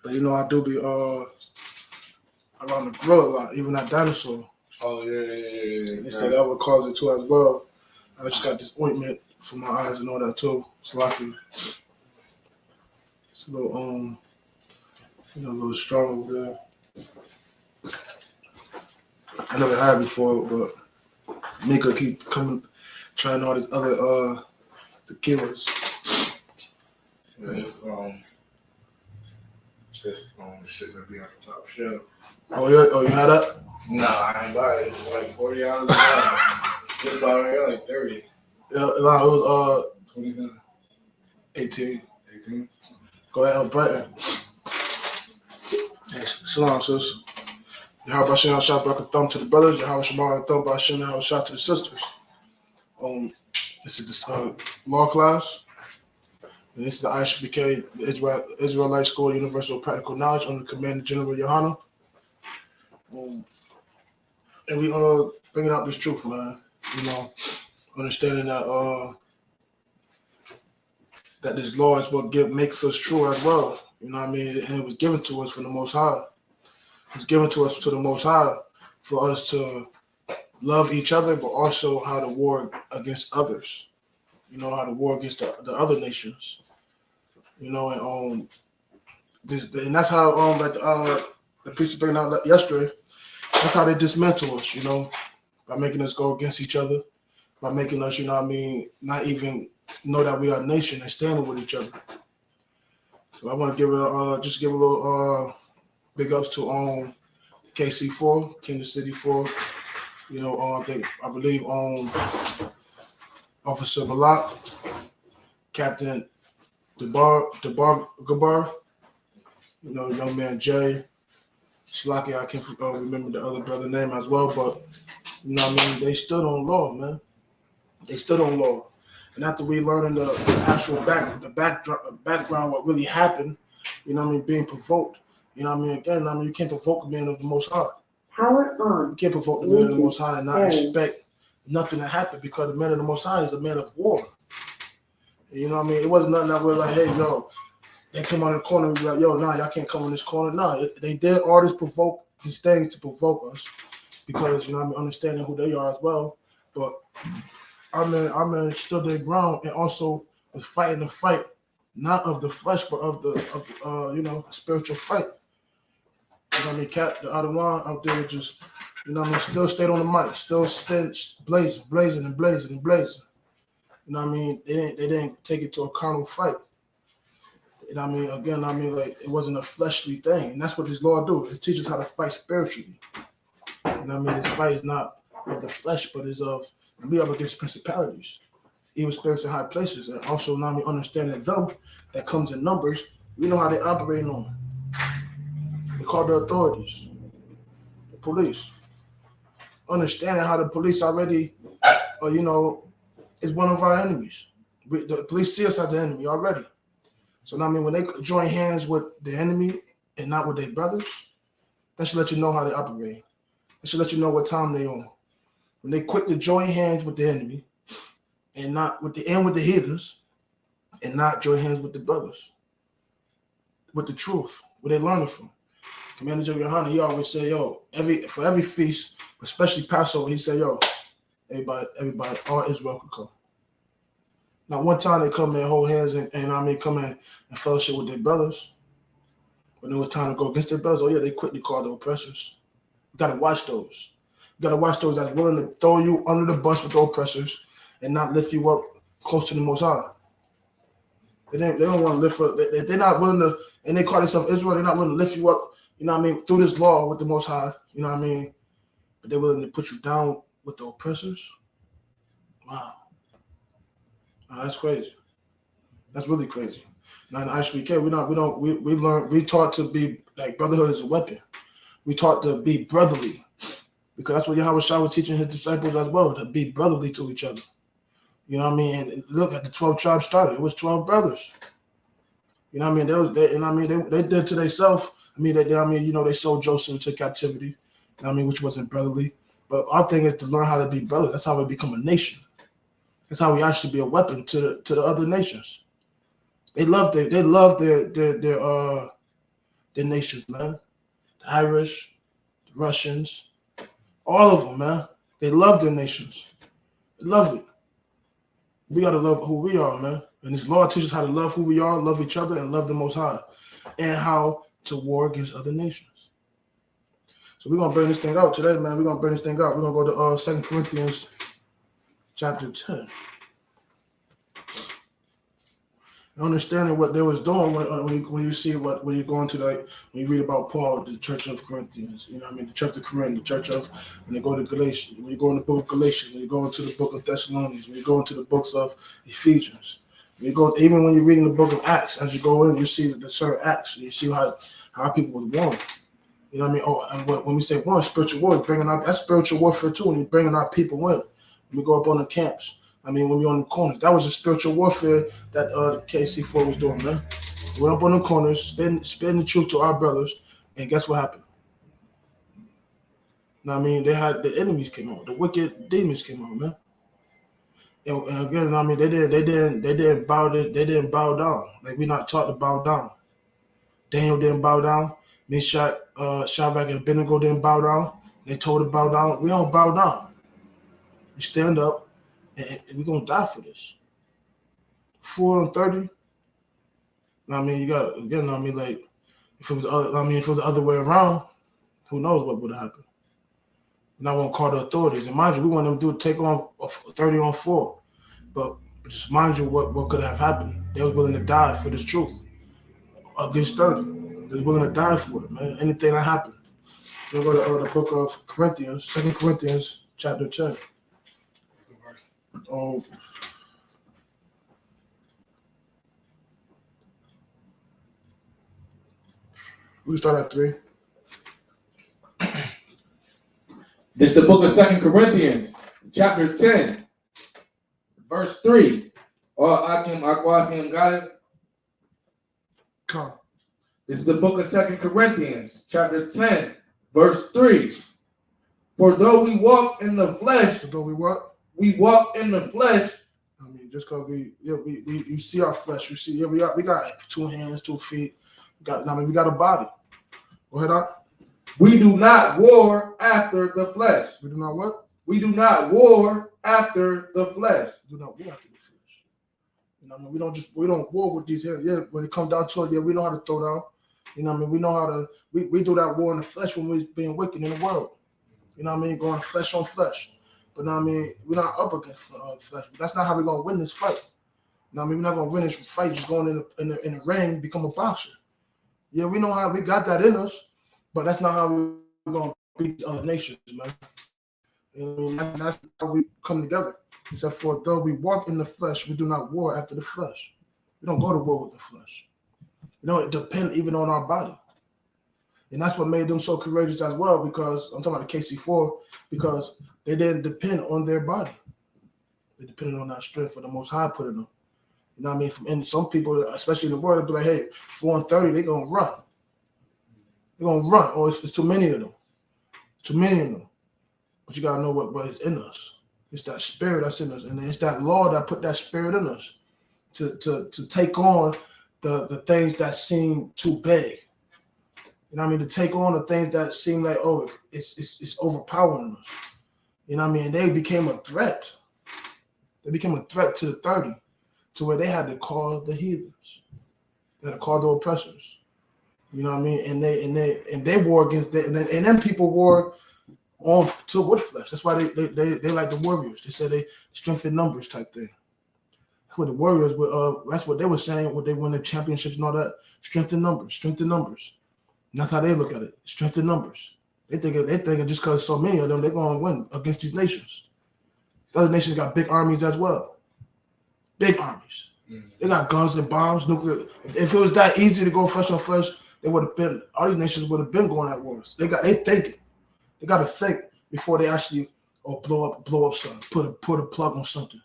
But I do be around the grill a lot, even that dinosaur. Oh yeah. They said that would cause it too as well. I just got this ointment for my eyes and all that too. It's lucky. It's a little a little strong over there. I never had it before, but Mika keep coming, trying all these other tequilas. This shit gonna be on the top shelf. Oh yeah, you had that? Nah, I ain't buy it. It's like $40. Just bought it like 30. Yeah, no, it was 27. 18. 18. Go ahead, Brighton. Shalom, sis. Yahweh Shem shot back a thumb to the brothers. Yahweh Shem thumb by Shem shot to the sisters. This is the law class. And this is the Isupk, the Israelite School of Universal Practical Knowledge under Commander General Yohana. And we bringing out this truth, man. Understanding that that this law is what makes us true as well. You know what I mean? And it was given to us from the Most High. It was given to us to the Most High for us to love each other, but also how to war against others. How to war against the other nations. And that's how the priest bringing out yesterday. That's how they dismantle us. By making us go against each other, by making us, not even know that we are a nation and standing with each other. So I want to give a little big ups to KC4, Kansas City 4. I believe Officer Malak, Captain Gabar, young man Jay, Slaki, I can't remember the other brother's name as well, but they stood on law, man. They stood on law. And after we learning the actual background, what really happened, being provoked, again, you can't provoke a man of the Most High. Power on. You can't provoke the man of the Most High and not expect nothing to happen because the man of the Most High is a man of war. It wasn't nothing that we're like, hey, yo, they come on the corner and be like, yo, nah, y'all can't come on this corner. Nah, they did all these things to provoke us because, understanding who they are as well. But our man stood their ground and also was fighting the fight, not of the flesh, but of the spiritual fight. Cap, the other one out there just, still stayed on the mic, still spent blazing. They didn't take it to a carnal fight. It wasn't a fleshly thing. And that's what this law do. It teaches how to fight spiritually. This fight is not of the flesh, but is of, we up against principalities, even spirits in high places. And also, understanding them, that comes in numbers, we know how they operate on. They call the authorities, the police. Understanding how the police already, is one of our enemies. The police see us as an enemy already. So when they join hands with the enemy and not with their brothers, that should let you know how they operate. That should let you know what time they on. When they quit to join hands with the enemy and not with the heathens and not join hands with the brothers, with the truth, where they learn it from. Commander General Yohana, he always say, yo, for every feast, especially Passover, he said, yo, everybody, all Israel could come. Now, one time they come and hold hands and come in and fellowship with their brothers. When it was time to go against their brothers, they quickly called the oppressors. You got to watch those. You got to watch those that's willing to throw you under the bus with the oppressors and not lift you up close to the Most High. They don't want to lift up. They're not willing to, and they call themselves Israel, they're not willing to lift you up, through this law with the Most High, but they're willing to put you down with the oppressors. Wow. That's crazy. That's really crazy. Now in the ISUK, we taught to be like brotherhood is a weapon. We taught to be brotherly. Because that's what Yahweh Shah was teaching his disciples as well, to be brotherly to each other. And look at the 12 tribes started. It was 12 brothers. They did to themselves. They sold Joseph into captivity. Which wasn't brotherly. But our thing is to learn how to be brotherly. That's how we become a nation. That's how we actually be a weapon to the other nations. They love their their nations, man. The Irish, the Russians, all of them, man. They love their nations. They love it. We got to love who we are, man. And this law teaches how to love who we are, love each other, and love the Most High, and how to war against other nations. So we're going to bring this thing out today, man. We're going to bring this thing out. We're going to go to 2 Corinthians chapter 10. Understanding what they was doing when you see when you go into when you read about Paul, the church of Corinthians, you know what I mean, the church of Corinth, the church of, when you go to Galatians, when you go in the book of Galatians, when you go into the book of Thessalonians, when you go into the books of Ephesians, when you go, even when you're reading the book of Acts, as you go in, you see the certain acts, and you see how people was warned. You know what I mean? Oh, and when we say one, spiritual war, bringing out that's spiritual warfare too. When you're bringing our people in, when we go up on the camps. I mean, when we on the corners, that was a spiritual warfare that KC4 was doing, man. We went up on the corners, spin the truth to our brothers, and guess what happened? You know what I mean? They had the enemies came out, the wicked demons came out, man. And again, I mean, they didn't bow down. Like we're not taught to bow down. Daniel didn't bow down. Meshach, Shadrach, and Abednego didn't bow down. They told to bow down. We don't bow down. We stand up. And we're gonna die for this. 4-30. I mean, you got again. I mean, like if it was the other way around, who knows what would have happened? And I won't call the authorities. And mind you, we want them to take on 30-4. But just mind you, what could have happened? They was willing to die for this truth against 30. They was willing to die for it, man. Anything that happened. We'll go to the book of Corinthians, 2 Corinthians, chapter 10. We start at 3. This is the book of 2 Corinthians, chapter 10, verse 3. Akim got it? Come. This is the book of 2 Corinthians, chapter 10, verse 3. For though we walk in the flesh, we what? We walk in the flesh. I mean, just because you see our flesh, you see, we got 2 hands, 2 feet. We got a body. Go ahead, Doc. We do not war after the flesh. We do not what? We do not war after the flesh. We do not war after the flesh. You know what I mean? We don't war with these hands. Yeah, when it comes down to it, we know how to throw down. You know what I mean? We know how to, we do that war in the flesh when we're being wicked in the world. You know what I mean? Going flesh on flesh. But you know what I mean, we're not up against flesh. That's not how we're gonna win this fight. You know what I mean, we're not gonna win this fight just going in the ring, become a boxer. Yeah, we know how we got that in us, but that's not how we're gonna beat nations, man. And that's how we come together. He said, for though we walk in the flesh, we do not war after the flesh. We don't go to war with the flesh. You know, it depends even on our body. And that's what made them so courageous as well, because I'm talking about the KC4, because they didn't depend on their body. They depended on that strength for the Most High put in them. You know what I mean? And some people, especially in the world, they'll be like, hey, 4-30, they're going to run. They're going to run. Or it's too many of them. Too many of them. But you got to know what is in us. It's that spirit that's in us. And it's that law that put that spirit in us to take on the things that seem too big. You know what I mean? To take on the things that seem like, oh, it's overpowering us. You know what I mean? They became a threat. They became a threat to the 30, to where they had to call the heathens. They had to call the oppressors. You know what I mean? And they war against that. And then people war on to with flesh. That's why they like the warriors. They said they strengthen numbers type thing. That's what the warriors were. That's what they were saying when they won the championships and all that. Strengthen numbers. Strengthen numbers. And that's how they look at it. Strengthen numbers. They think just because so many of them, they're going to win against these nations. These other nations got big armies as well. Big armies. Mm-hmm. They got guns and bombs, nuclear. If it was that easy to go flesh on flesh, they would have been. All these nations would have been going at wars. They thinking. They got to think before they actually blow up something. Put a plug on something.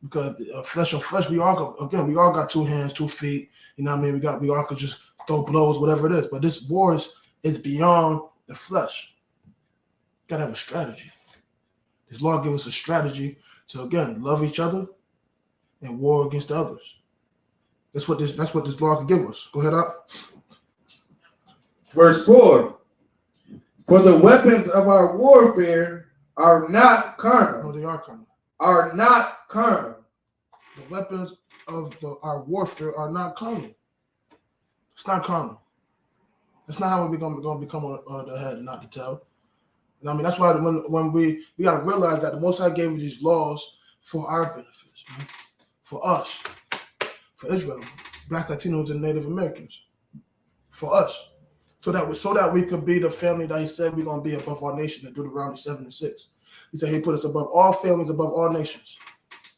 Because flesh on flesh, we all got 2 hands, 2 feet. You know what I mean? We all could just throw blows, whatever it is. But this war is beyond the flesh. Gotta have a strategy. This law gives us a strategy to again love each other and war against the others. That's what this law can give us. Go ahead up. Verse 4. For the weapons of our warfare are not carnal. No, they are carnal. Are not carnal. The weapons of our warfare are not carnal. It's not carnal. That's not how we're going to become the head and not the tail. And I mean, that's why when we got to realize that the Most High gave us these laws for our benefits, man. For us, for Israel, Blacks, Latinos, and Native Americans, for us, so that we could be the family that He said we're going to be above our nation in Deuteronomy 7:6. He said He put us above all families, above all nations.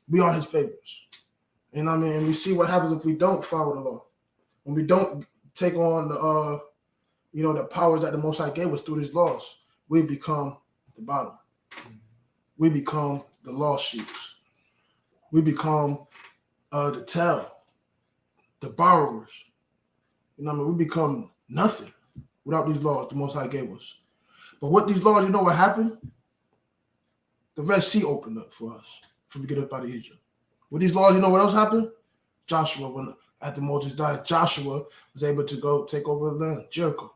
We are His favorites. And I mean, and we see what happens if we don't follow the law, when we don't take on the powers that the Most High gave us through His laws. We become the bottom. We become the lost sheep. We become the tail, the borrowers. You know what I mean? We become nothing without these laws the Most High gave us. But with these laws, you know what happened? The Red Sea opened up for us from we get up out of Egypt. With these laws, you know what else happened? Joshua, when after Moses died, Joshua was able to go take over the land, Jericho.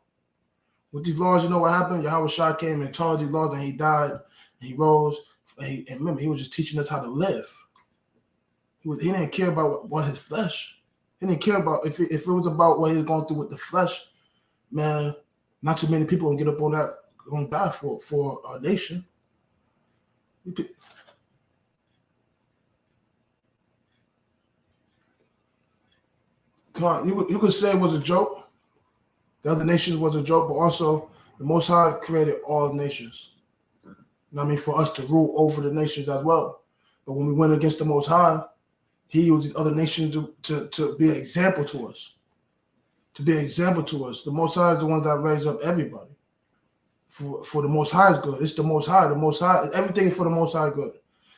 With these laws, you know what happened? Yahweh Shah came and taught these laws, and He died, and He rose. And remember, He was just teaching us how to live. He didn't care about what His flesh. He didn't care about if it was about what He was going through with the flesh. Man, not too many people gonna get up on that, gonna die for our nation. Come on, you could say it was a joke. The other nations was a joke, but also the Most High created all nations. You know what I mean? For us to rule over the nations as well. But when we went against the Most High, He used these other nations to be an example to us. To be an example to us. The Most High is the one that raised up everybody. For the Most High's good. It's the Most High. The Most High, everything is for the Most High good.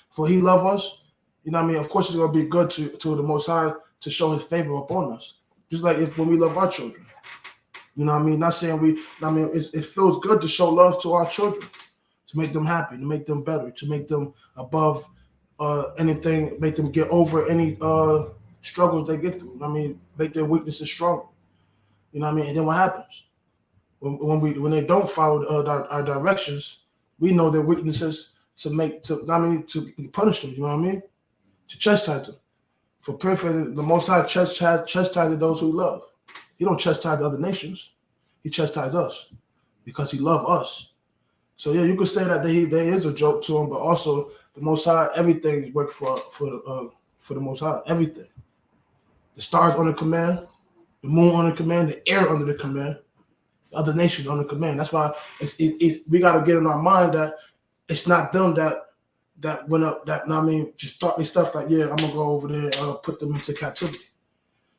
For He love us, you know what I mean? Of course, it's going to be good to the Most High to show His favor upon us. Just like when we love our children. You know what I mean? Not saying it feels good to show love to our children, to make them happy, to make them better, to make them above anything, make them get over any struggles they get through. I mean, make their weaknesses stronger. You know what I mean? And then what happens? When they don't follow our directions, we know their weaknesses to punish them. You know what I mean? To chastise them. For perfect, the Most High chastises those who love. He don't chastise the other nations. He chastises us because He loves us. So yeah, you could say that there is a joke to Him, but also the Most High, everything works for the Most High. Everything. The stars under command, the moon under command, the air under the command, the other nations under command. That's why we got to get in our mind that it's not them that went up, just thought this stuff like, yeah, I'm gonna go over there and put them into captivity.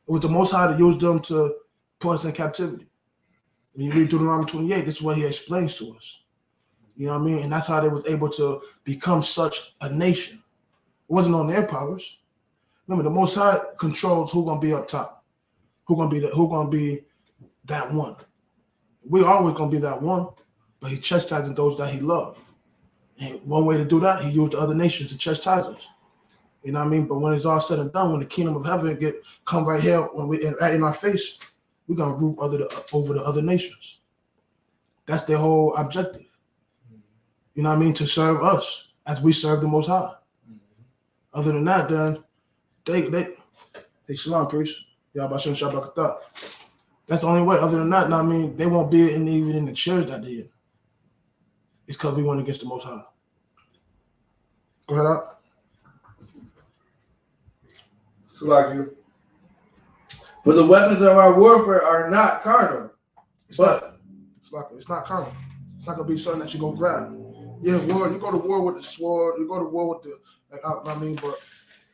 It was the Most High to use them to put us in captivity. When you read Deuteronomy 28, this is what He explains to us. You know what I mean? And that's how they was able to become such a nation. It wasn't on their powers. Remember, the Most High controls who's gonna be up top, who's gonna be that one. We're always gonna be that one, but He chastises those that He loves. And one way to do that, He used the other nations to chastise us. You know what I mean? But when it's all said and done, when the kingdom of heaven come right here, when we right in our face, we're gonna rule over the other nations. That's their whole objective. You know what I mean? To serve us as we serve the Most High. Other than that, then they shalom, priest. Yahbashim Shabbat. That's the only way. Other than that, I mean, they won't be even in the chairs that they're in. It's because we went against the Most High. Go ahead, Out. Salakia. For the weapons of our warfare are not carnal. It's not carnal. It's not gonna be something that you go grab. Yeah, war. You go to war with the sword. You go to war with but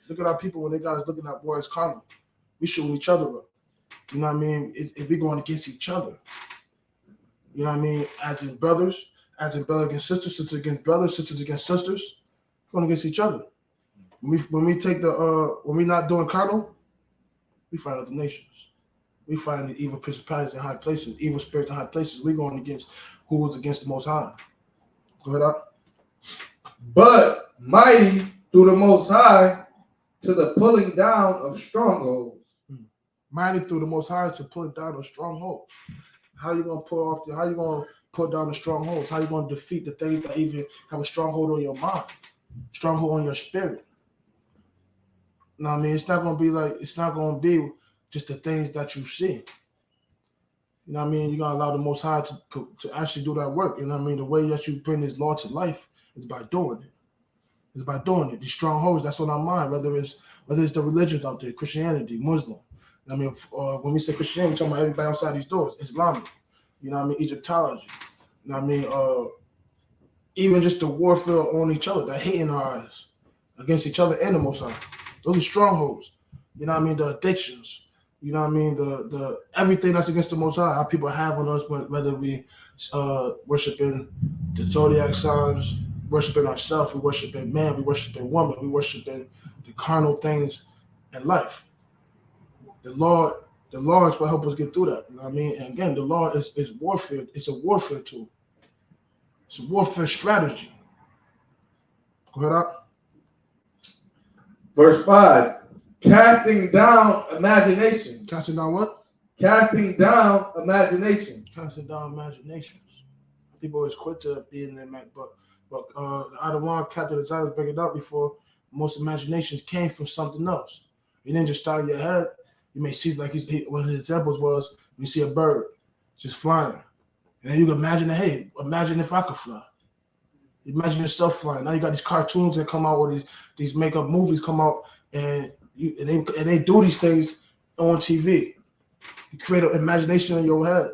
look at our people when they got us looking at war as carnal. We shooting each other up. You know what I mean? If we going against each other. You know what I mean? As in brothers, against sisters, sisters against brothers, sisters against sisters, going against each other. When we not doing carnal, we fight other nations. We find the evil principalities in high places, evil spirits in high places. We're going against who was against the Most High. Go ahead, Out. But mighty through the Most High to the pulling down of strongholds. Mighty through the Most High to pull down those strongholds. How you gonna how you gonna put down the strongholds? How you gonna defeat the things that even have a stronghold on your mind, stronghold on your spirit? You know what I mean? It's not gonna be just the things that you see. You know what I mean? You're gonna allow the Most High to actually do that work. You know what I mean? The way that you bring His law to life is by doing it. It's by doing it. These strongholds that's on our mind, whether it's the religions out there, Christianity, Muslim. I mean, when we say Christianity, we're talking about everybody outside these doors. Islamic, you know what I mean? Egyptology, you know what I mean? Even just the warfare on each other, the hate in our eyes against each other and the Most High. Those are strongholds. You know what I mean? The addictions. You know what I mean? The everything that's against the Most High, how people have on us, whether we worshiping the zodiac signs, worshiping ourselves, we worshiping man, we worshiping woman, we worshiping the carnal things in life. The law is what helps us get through that. You know what I mean? And again, the law is warfare. It's a warfare tool. It's a warfare strategy. Go ahead, up. Verse 5. Casting down imagination. Casting down what? Casting down imagination. Casting down imaginations. People always quit to be in there, but out of one, Captain Isaiah bring it up before. Most imaginations came from something else. You didn't just start in your head. You may see like one of his examples was you see a bird just flying, and then you can imagine, hey, imagine if I could fly. Imagine yourself flying. Now you got these cartoons that come out, or these makeup movies come out, and they do these things on TV. You create an imagination in your head,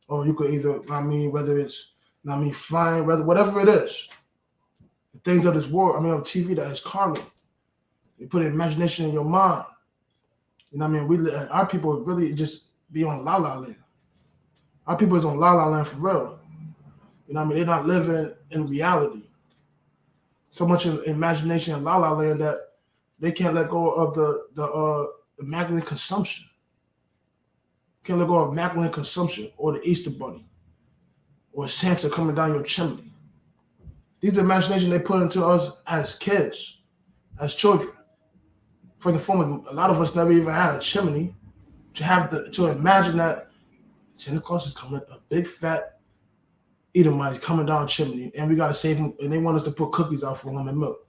or you could either, whether it's, flying, whatever it is, the things of this world. On TV that is carnal. You put an imagination in your mind. You know what I mean? Our people really just be on la la land. Our people is on la la land for real. You know what I mean? They're not living in reality. So much in imagination and la la land that they can't let go of the immaculate consumption. Can't let go of immaculate consumption or the Easter Bunny or Santa coming down your chimney. These are imaginations they put into us as kids, as children. For the form, a lot of us never even had a chimney to imagine that Santa Claus is coming, a big fat Edomite coming down chimney, and we gotta save him, and they want us to put cookies out for him and milk.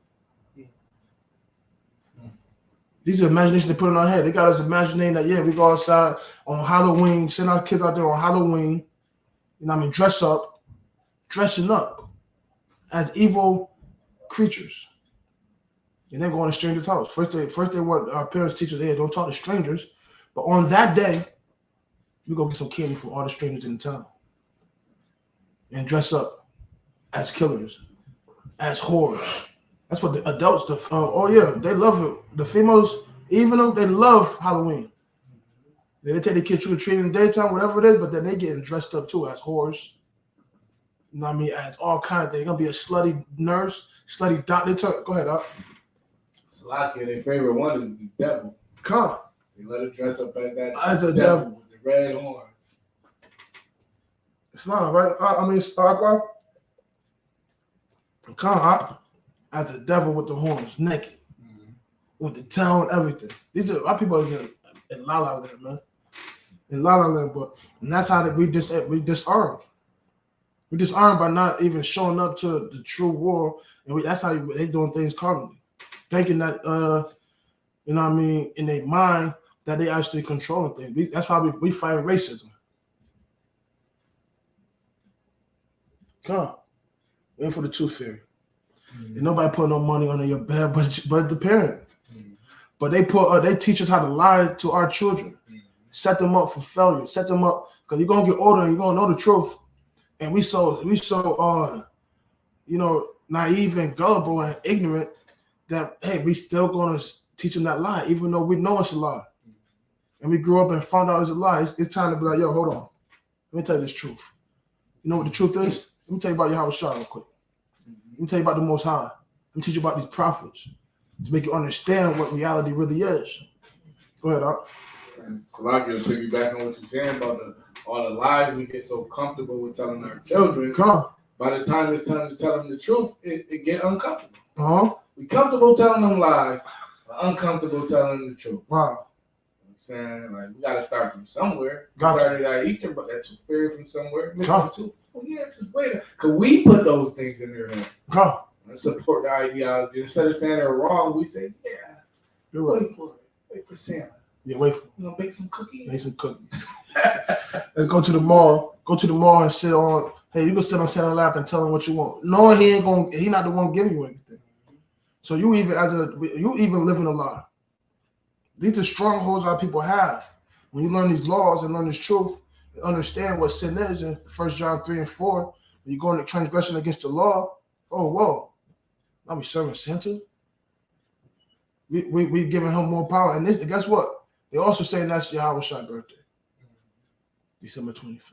These are imaginations they put in our head. They got us imagining that, we go outside on Halloween, send our kids out there on Halloween, dressing up as evil creatures. And then going to strangers' house. First they want our parents teach us, hey, don't talk to strangers. But on that day, we go get some candy from all the strangers in the town. And dress up as killers, as whores. That's what the adults, they love it. The females, even though they love Halloween. They take the kids trick-or-treating in the daytime, whatever it is, but then they getting dressed up too as whores. You know what I mean? As all kinds of things. They're going to be a slutty nurse, slutty doctor. Go ahead, up. Salakia, their favorite one is the devil. Come. They let her dress up as that. As a devil. With the red horns. It's not, right? Aqua. Come, as a devil with the horns, naked. Mm-hmm. With the tail and everything. These are our people in La La Land, man. In La La Land, and that's how we disarmed. We disarmed by not even showing up to the true war, and that's how they doing things carnally. Thinking that, you know what I mean, in their mind that they actually controlling things. That's why we fight racism. Come, wait for the tooth fairy. Mm-hmm. And nobody put no money under your bed, but the parent. Mm-hmm. But they teach us how to lie to our children, mm-hmm. Set them up for failure, set them up because you're gonna get older and you're gonna know the truth. And we so naive and gullible and ignorant that, hey, we still going to teach them that lie, even though we know it's a lie. And we grew up and found out it's a lie. It's time to be like, yo, hold on. Let me tell you this truth. You know what the truth is? Let me tell you about Yahweh Shah real quick. Let me tell you about the Most High. Let me teach you about these prophets to make you understand what reality really is. Go ahead, Doc. Salakia, to piggyback on what you're saying about all the lies we get so comfortable with telling our children. Come. By the time it's time to tell them the truth, it get uncomfortable. Uh-huh. We comfortable telling them lies, but uncomfortable telling them the truth. Wow. saying? Like, we got to start from somewhere. We Gotcha. started at Easter, but that's fair from somewhere. Come. Too. Well, yeah, just wait. Because we put those things in there then. Come. And support the ideology. Instead of saying they're wrong, we say, yeah, You're right. wait for it. Wait for Santa. Yeah, wait for it. You gonna bake some cookies? Make some cookies. Let's go to the mall. Go to the mall and sit on. Hey, you can sit on Santa's lap and tell him what you want. No, he ain't gonna. He not the one giving you anything. So you even living a lie. These are strongholds our people have. When you learn these laws and learn this truth, and understand what sin is in 1 John 3 and 4, when you go into transgression against the law, oh whoa, now we serving Santa. We giving him more power. And this, guess what? They also saying that's Yahweh's birthday, December 25th.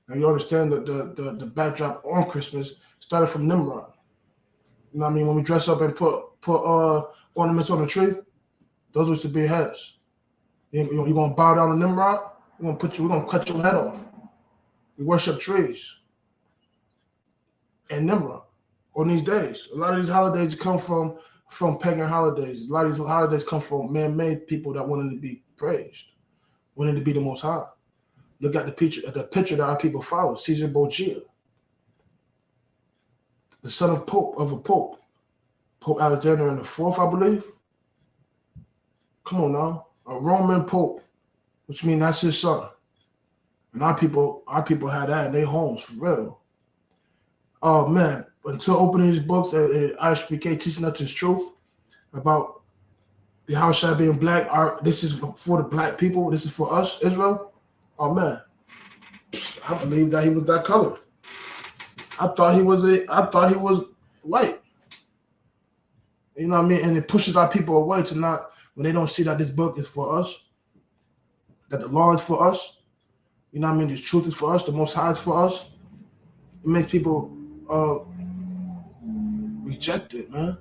Now you understand that the backdrop on Christmas started from Nimrod. You know what I mean? When we dress up and put ornaments on the tree, those was to be heads. You gonna bow down to Nimrod? We're gonna cut your head off. We worship trees and Nimrod on these days. A lot of these holidays come from pagan holidays. A lot of these holidays come from man-made people that wanted to be praised, wanted to be the Most High. Look at the picture that our people follow, Caesar Borgia, the son of a pope, Pope Alexander the IV, I believe. Come on now, a Roman pope, which means that's his son. And our people had that in their homes for real. Oh man, until opening these books, Isupk teaching us this truth about the house shall being black. This is for the black people. This is for us, Israel. Oh man, I believe that he was that color. I thought he was white. You know what I mean? And it pushes our people away to not, when they don't see that this book is for us, that the law is for us. You know what I mean? This truth is for us. The Most High is for us. It makes people reject it, man.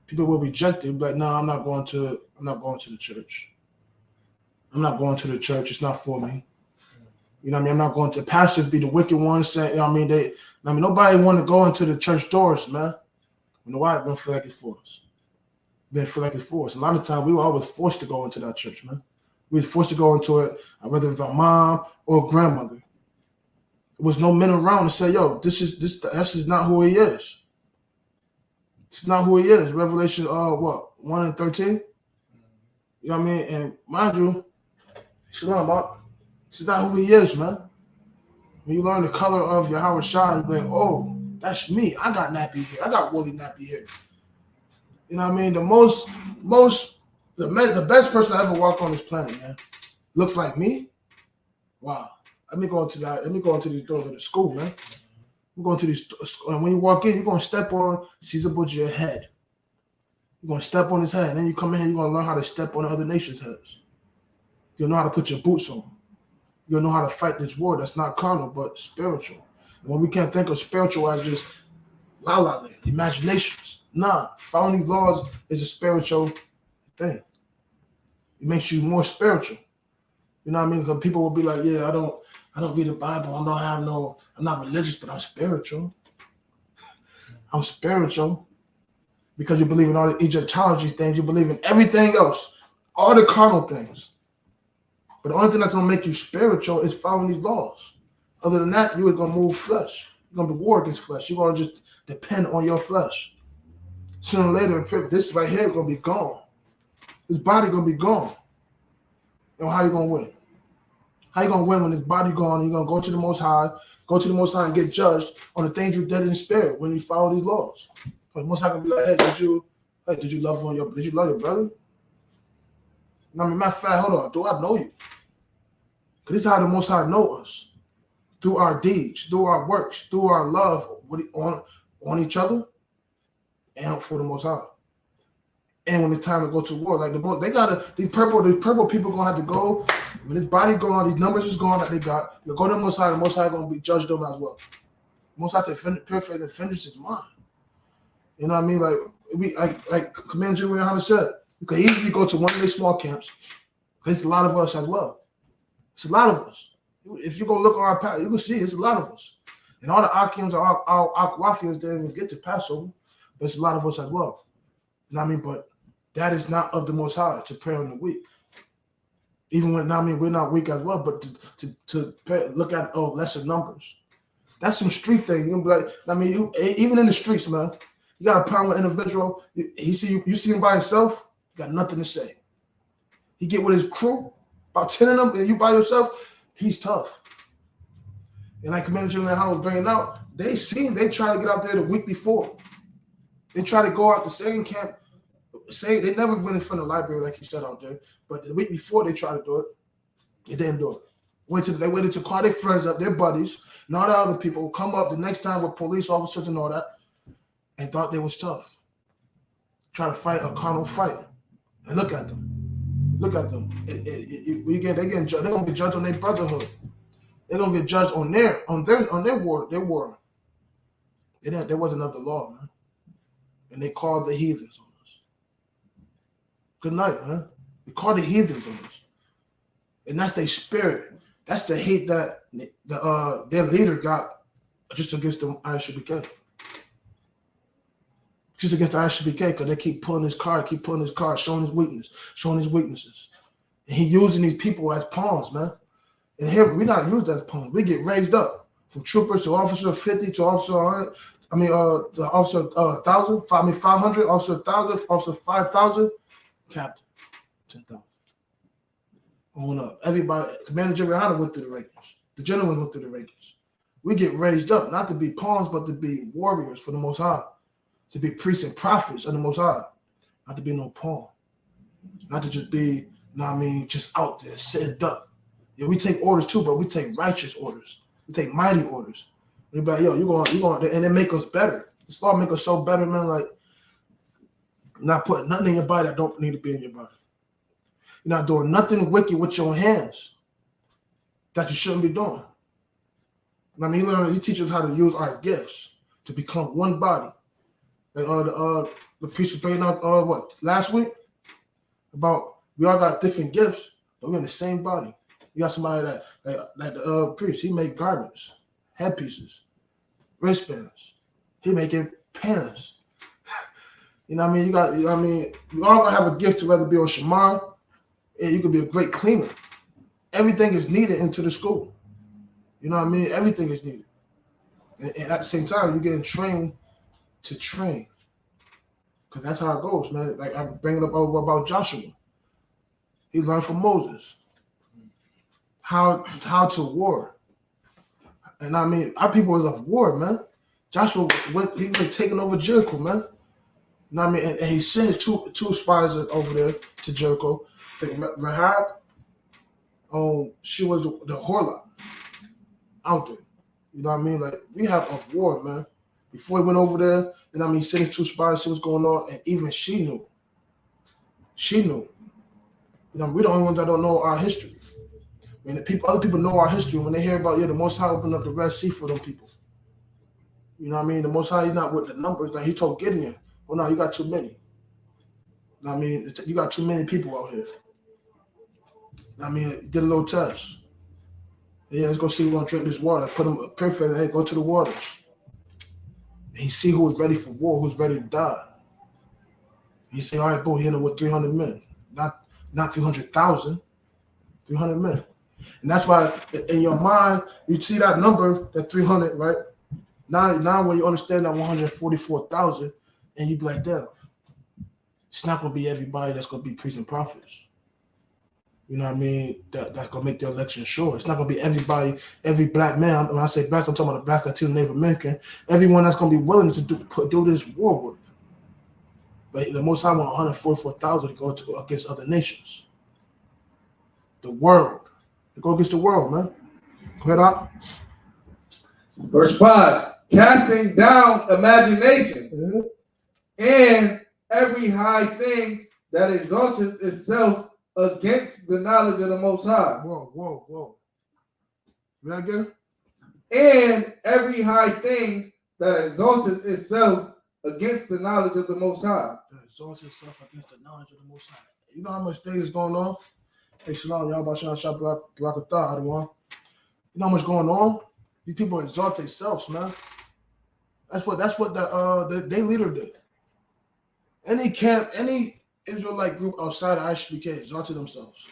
People will reject it, but no, I'm not going to the church. I'm not going to the church. It's not for me. You know what I mean? I'm not going to. Pastors be the wicked ones saying, you know what I mean, nobody want to go into the church doors, man. You know why? They don't feel like it's for us. They feel like it's for us. A lot of times we were always forced to go into that church, man. We were forced to go into it, whether it was our mom or grandmother. There was no men around to say, yo, this is not who he is. It's not who he is. Revelation 1 and 13. You know what I mean? And mind you, Shalom, Mark. This is not who he is, man. When you learn the color of Yahweh Shai, you be like, oh, that's me. I got nappy hair. I got woolly nappy hair. You know what I mean? The best person I ever walked on this planet, man, looks like me. Wow. Let me go into these doors of the school, man. We're going to these, and when you walk in, you're going to step on Caesar Borgia's head. You're going to step on his head. And then you come in here, you're going to learn how to step on other nations' heads. You'll know how to put your boots on. You'll know how to fight this war that's not carnal, but spiritual. And when we can't think of spiritual as just la-la land, imaginations. Nah, following these laws is a spiritual thing. It makes you more spiritual. You know what I mean? Because people will be like, yeah, I don't read the Bible. I'm not religious, but I'm spiritual. I'm spiritual. Because you believe in all the Egyptology things, you believe in everything else, all the carnal things. But the only thing that's going to make you spiritual is following these laws. Other than that, you are going to move flesh. You're going to be war against flesh. You're going to just depend on your flesh. Sooner or later, this right here is going to be gone. This body going to be gone. And how you going to win? How you going to win when this body gone and you're going to go to the Most High and get judged on the things you did in the spirit when you follow these laws? But the Most High going to be like, hey, did you love your brother? I mean, matter of fact, hold on. Do I know you? Because this is how the Most High know us. Through our deeds, through our works, through our love on each other and for the Most High. And when it's time to go to war, like these purple people gonna have to go. When his body gone, these numbers is gone that they got. You go to the Most High gonna be judged them as well. Most High said, pure faith and finish his mind. You know what I mean? Like Command General Hunter said, you can easily go to one of these small camps. There's a lot of us as well. It's a lot of us. If you go look on our path, you can see it's a lot of us. And all the Akims or our Akwafians didn't even get to Passover, but it's a lot of us as well. You know what I mean? But that is not of the Most High to prey on the weak. Even when, I mean, we're not weak as well, but to look at lesser numbers. That's some street thing. You be like, I mean, you even in the streets, man. You got a problem with an individual. You see him by himself. You got nothing to say. He get with his crew, about 10 of them, and you by yourself. He's tough. And like Commander General Howard was bringing out, they try to get out there the week before. They try to go out the same camp. They never went in front of the library like you said out there, but the week before they tried to do it, they didn't do it. They waited to call their friends up, their buddies, and all the other people would come up the next time with police officers and all that, and thought they was tough. Try to fight a carnal fight, and look at them. Look at them. They're gonna get judged on their brotherhood. They're gonna get judged on their war. There wasn't of the law, man, and they called the heathens on us. Good night, man. They called the heathens on us, and that's their spirit. That's the hate that their leader got just against the Isupk. Just against the Isupk, because they keep pulling his card, showing his weaknesses. And he using these people as pawns, man. And here, we're not used as pawns. We get raised up from troopers to officer 50 to officer 100. I mean, to officer 1,000, 500, officer 1,000, officer 5,000, captain 10,000. On up. Everybody, Commander General went through the rankings. The gentleman went through the rankings. We get raised up, not to be pawns, but to be warriors for the Most High. To be priests and prophets of the Most High. Not to be no pawn. Not to just be, just out there, sitting duck. Yeah, we take orders too, but we take righteous orders. We take mighty orders. We be like, yo, you're going, and it make us better. This law make us so better, man, like not putting nothing in your body that don't need to be in your body. You're not doing nothing wicked with your hands that you shouldn't be doing. He teaches us how to use our gifts to become one body. Like the priest was bringing out last week about we all got different gifts, but we're in the same body. You got somebody like the priest. He make garments, headpieces, wristbands. He making pens. You know what I mean? We all gonna have a gift to rather be on Shamar. And you could be a great cleaner. Everything is needed into the school. You know what I mean? Everything is needed. And at the same time, you're getting trained to train. Because that's how it goes, man. Like I'm bringing up about Joshua. He learned from Moses how to war. And our people was of war, man. Joshua he was taking over Jericho, man. You know what I mean? And he sent his two spies over there to Jericho. Rahab, she was the whore out there. You know what I mean? Like, we have a war, man. Before he went over there, he sent his two spies, see what's going on, and even she knew. She knew. We're the only ones that don't know our history. And other people know our history. When they hear about, the Most High opened up the Red Sea for them people. You know what I mean? The Most High, he's not with the numbers. Like he told Gideon, well, no, you got too many. You know what I mean? You got too many people out here. Did a little test. Yeah, let's go see who's going to drink this water. Put him perfect. Hey, go to the waters. And he see who was ready for war, who's ready to die. He say, all right, boom, he ended with 300 men. Not 300,000, 300 men. And that's why in your mind, you see that number, that 300, right? Now when you understand that 144,000, and you be like, damn, it's not going to be everybody that's going to be priests and prophets. You know what I mean? That's going to make the election sure. It's not going to be everybody, every black man. When I say blacks, I'm talking about the blacks, Latino, Native American. Everyone that's going to be willing to do this war work. But the Most High want 144,000 to go against other nations. The world. To go against the world, man. Go ahead, Op. Verse 5, casting down imagination and every high thing that exalts itself against the knowledge of the Most High. Whoa. Read that again? And every high thing that exalts itself against the knowledge of the Most High. That exalts itself against the knowledge of the Most High. You know how much things is going on? Hey, Shalom, y'all about to shop Barakatah, everyone. You know how much going on? These people exalt themselves, man. That's what they leader did. Any camp, any Israelite group outside of Isupk exalted themselves.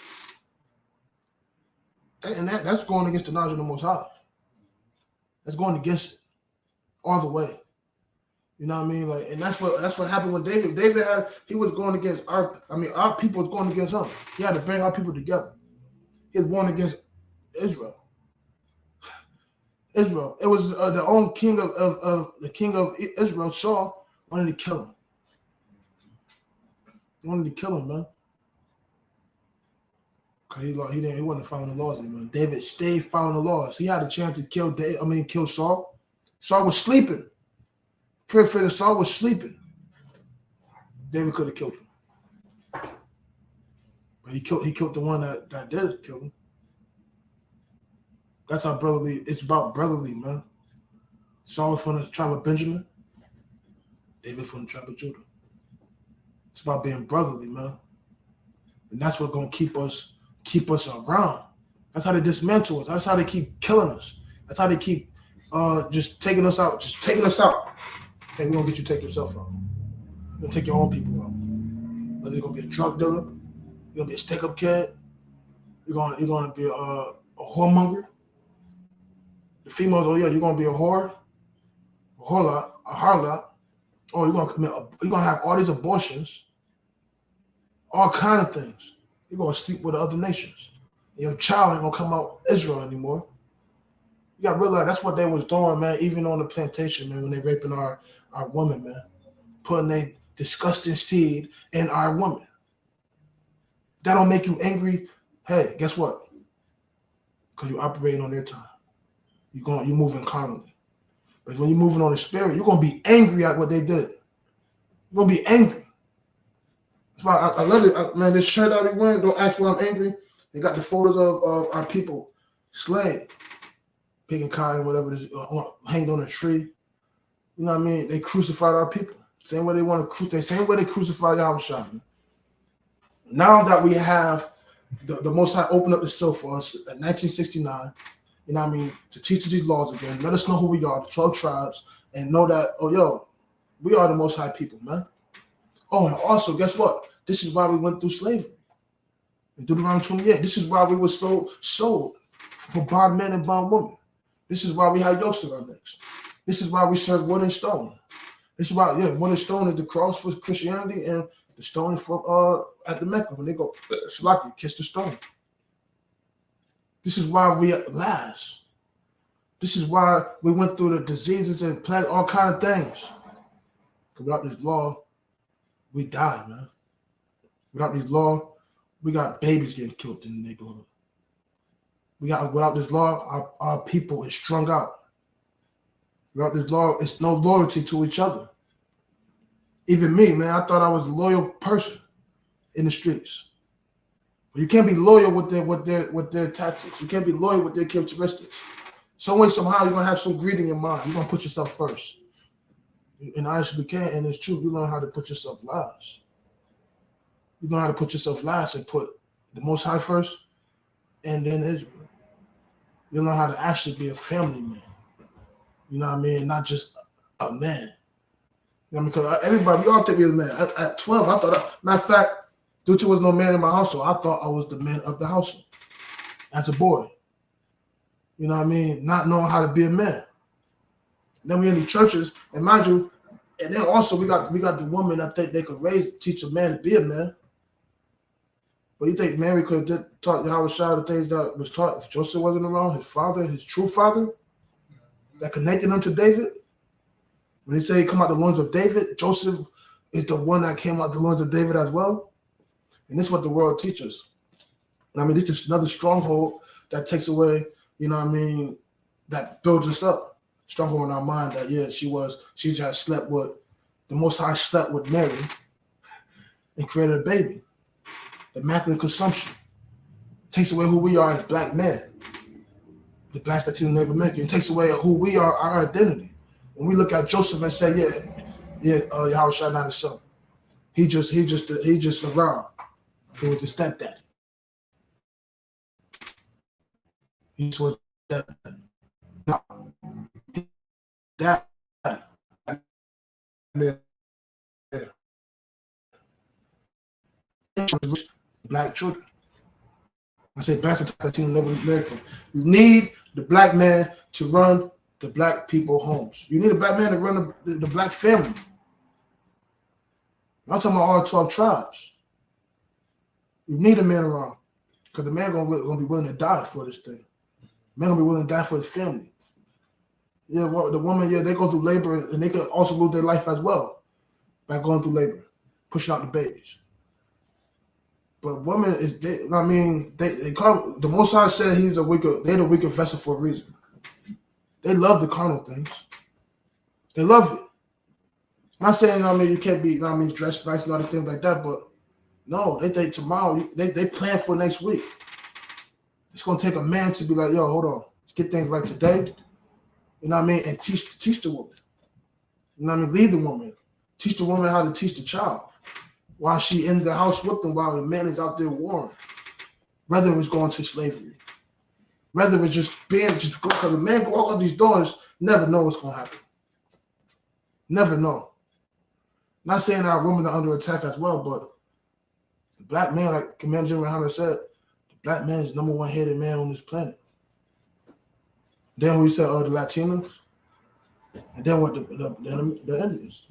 And that's going against the knowledge of the Most High. That's going against it all the way. You know what I mean? Like, and that's what happened with David. He was going against our people was going against him. He had to bring our people together. He was going against Israel. It was the own king of the king of Israel, Saul, wanted to kill him. He wanted to kill him, man. Cause he wasn't following the laws anymore. David stayed following the laws. He had a chance to kill Saul. Saul was sleeping. Prophet Saul was sleeping. David could have killed him. But he killed the one that did kill him. That's how brotherly. It's about brotherly, man. Saul was from the tribe of Benjamin. David from the tribe of Judah. It's about being brotherly, man. And that's what's gonna keep us around. That's how they dismantle us. That's how they keep killing us. That's how they keep just taking us out. Hey, we're gonna get you to take yourself out. We're gonna take your own people out. Whether you're gonna be a drug dealer, you're gonna be a stick-up kid, you're gonna be a whoremonger. The females, you're gonna be a whore, a harlot, or you're gonna have all these abortions, all kind of things. You're gonna sleep with the other nations. Your child ain't gonna come out Israel anymore. You gotta realize that's what they was doing, man, even on the plantation, man, when they raping our women, man. Putting a disgusting seed in our woman. That don't make you angry. Hey, guess what? Because you're operating on their time. You're moving carnally. But when you're moving on the spirit, you're gonna be angry at what they did. You're gonna be angry. That's why I love it, man. This shirt that we wearing, don't ask why I'm angry. They got the photos of our people slain, pig and cow and whatever it is, hanged on a tree. You know what I mean? They crucified our people. Same way they crucified Yahushua. Now that we have the Most High opened up the seal for us in 1969, you know what I mean, to teach these laws again, let us know who we are, the 12 tribes, and know that, we are the Most High people, man. Oh, and also, guess what? This is why we went through slavery. In Deuteronomy 28, this is why we were sold for bond men and bond women. This is why we had yokes in our necks. This is why we serve wood and stone. This is why, wood and stone is the cross for Christianity, and the stone is for at the Mecca when they go, Shalaki, kiss the stone. This is why we last. This is why we went through the diseases and plagues, all kind of things. Without this law, we die, man. Without this law, we got babies getting killed in the neighborhood. Without this law, our people is strung out. Without this law, it's no loyalty to each other. Even me, man, I thought I was a loyal person in the streets. But you can't be loyal with their tactics. You can't be loyal with their characteristics. Some way, somehow, you're gonna have some greed in your mind. You're gonna put yourself first. And I actually can, and it's true. You learn how to put yourself last. You learn how to put yourself last and put the Most High first, and then Israel. You learn how to actually be a family man. You know what I mean? Not just a man. You know what I mean? Because everybody, we all think we was a man. At 12, I thought, matter of fact, due to was no man in my household, I thought I was the man of the household as a boy. You know what I mean? Not knowing how to be a man. Then we in the churches, and mind you, and then also we got the woman that think they could teach a man to be a man. But you think Mary could have taught Yahushua the things that was taught if Joseph wasn't around, his father, his true father, that connected him to David? When he say he come out the loins of David, Joseph is the one that came out the loins of David as well. And this is what the world teaches. I mean, this is another stronghold that takes away, you know what I mean, that builds us up. Stronghold in our mind that, she just slept with, the Most High slept with Mary and created a baby. The immaculate consumption takes away who we are as black men. The blacks Latino Native American. It takes away who we are, our identity. When we look at Joseph and say, Yahushua not his son. He just around. He was the stepdad. He just was stepdad. No. That black children. I say black Latino, never American. You need the black man to run the black people homes. You need a black man to run the black family. I'm talking about all 12 tribes. You need a man around because the man gonna be willing to die for this thing. Man gonna be willing to die for his family. Yeah, well, the woman, yeah, they go through labor and they could also lose their life as well by going through labor, pushing out the babies. But women they come. The Most High said they're the weaker vessel for a reason. They love the carnal things. They love it. I'm not saying, you can't be, dressed nice and other things like that, but no, they think tomorrow, they plan for next week. It's going to take a man to be like, yo, hold on, let's get things right today, and teach the woman. Lead the woman. Teach the woman how to teach the child while she in the house with them while the man is out there warring. Whether it was going to slavery, whether it was just because the man go walk out these doors, never know what's going to happen. Never know. Not saying our women are under attack as well, but the black man, like Commander General Hunter said, the black man is the number one hated man on this planet. Then we said, the Latinos, and then what the Indians,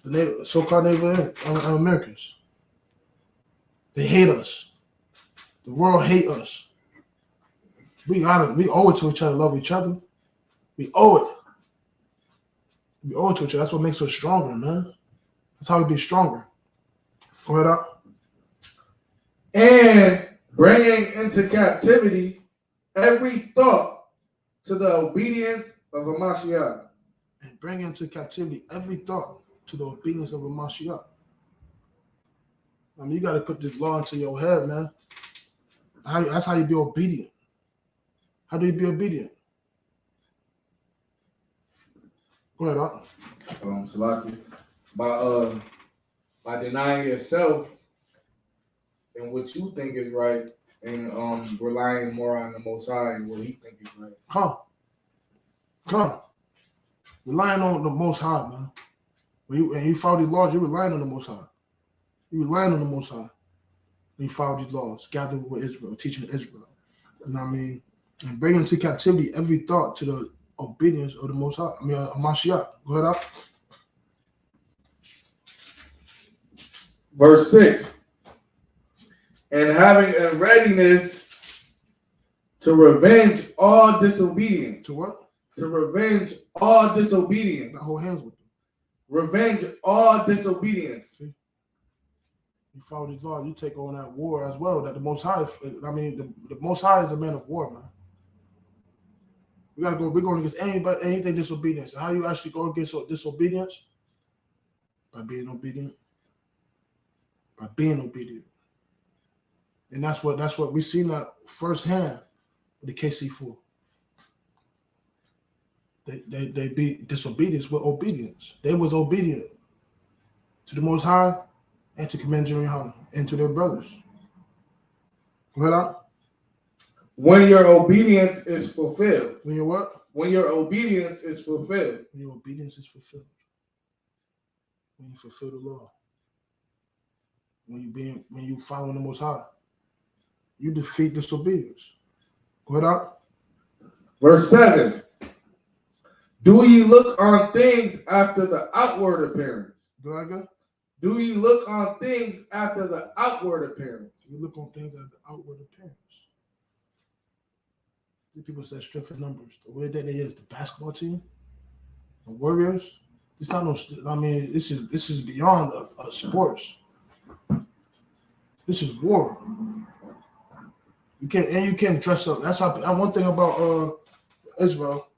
the so-called Native Americans. They hate us. The world hate us. We owe it to each other, love each other. We owe it. We owe it to each other. That's what makes us stronger, man. That's how we be stronger. Go ahead up. And bringing into captivity every thought to the obedience of a Mashiach. And bring into captivity every thought to the obedience of a Mashiach. You got to put this law into your head, man. That's how you be obedient. How do you be obedient? Go ahead, up. Salaki. By denying yourself and what you think is right, and relying more on the Most High and what He think is right. Come. Relying on the Most High, man. When you follow these laws, you're relying on the Most High. You're relying on the Most High. When you follow these laws, gather with Israel, teaching Israel. You know what I mean? And bringing into captivity every thought to the obedience of the Most High. Mashiach. Go ahead up. Verse 6. And having a readiness to revenge all disobedience. To what? To revenge all disobedience. Not hold hands with them. Revenge all disobedience. See? You follow these laws, you take on that war as well. That the Most High, the Most High is a man of war, man. We're going against anything disobedience. How you actually go against disobedience? By being obedient. By being obedient. And that's what we seen that firsthand with the KC4. They beat disobedience with obedience. They was obedient to the Most High and to Commander General Hunter and to their brothers. Go ahead out. When your obedience is fulfilled. When your what? When your obedience is fulfilled. When your obedience is fulfilled. When you fulfill the law. When you following the Most High. You defeat disobedience. Go ahead out. Verse 7. Do ye look on things after the outward appearance? Do I go? Do ye look on things after the outward appearance? You look on things after the outward appearance. People say strength in numbers. What do they think they is? The basketball team? The Warriors? It's not this is beyond sports. This is war. You can't dress up. That's one thing about Israel.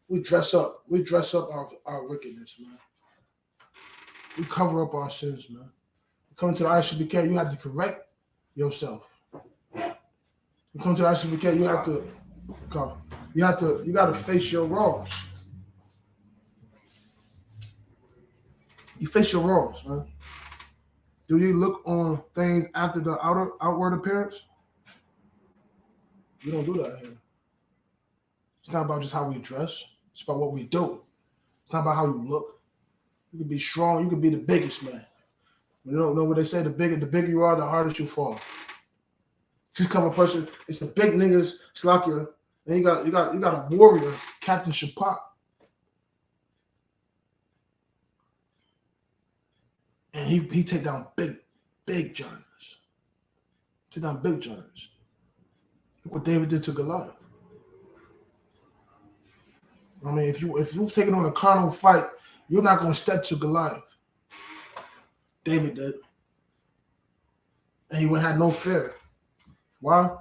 We dress up our wickedness, man. We cover up our sins, man. You come to the ISUPK, you have to correct yourself. You come to the ISUPK, you have to come. You got to face your wrongs. You face your wrongs, man. Do you look on things after the outward appearance? We don't do that here. It's not about just how we dress. It's about what we do. It's not about how you look. You can be strong. You can be the biggest man. You don't know what they say. The bigger you are, the harder you fall. Just come a person. It's a big niggas Slakia, and you got a warrior, Captain Shapat. And he take down big giants. Take down big giants. Look what David did to Goliath. I mean, if you're taking on a carnal fight, you're not going to step to Goliath. David did, and he had no fear. Why?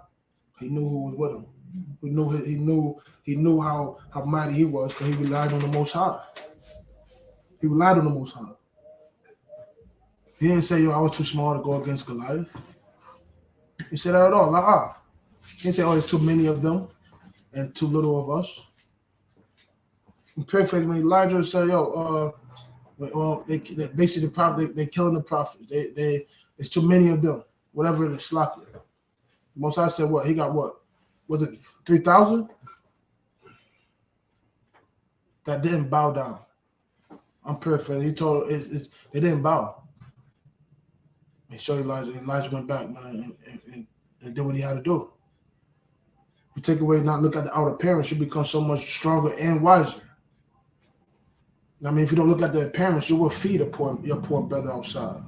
He knew who was with him. He knew how mighty he was, because he relied on the Most High. He relied on the Most High. He didn't say, "Yo, I was too small to go against Goliath." He said that at all. He didn't say, "Oh, there's too many of them and too little of us." In paraphrase, when Elijah said, "Yo, well, they basically the prophet, they killing the prophets. It's too many of them. Whatever it is, Slakia." Most I said, what he got? What was it? 3,000 that didn't bow down. I'm paraphrasing. He told they didn't bow. He showed Elijah. Elijah went back, man, and did what he had to do. If you take away, not look at the outer appearance, you become so much stronger and wiser. I mean, if you don't look at the appearance, you will feed your poor brother outside.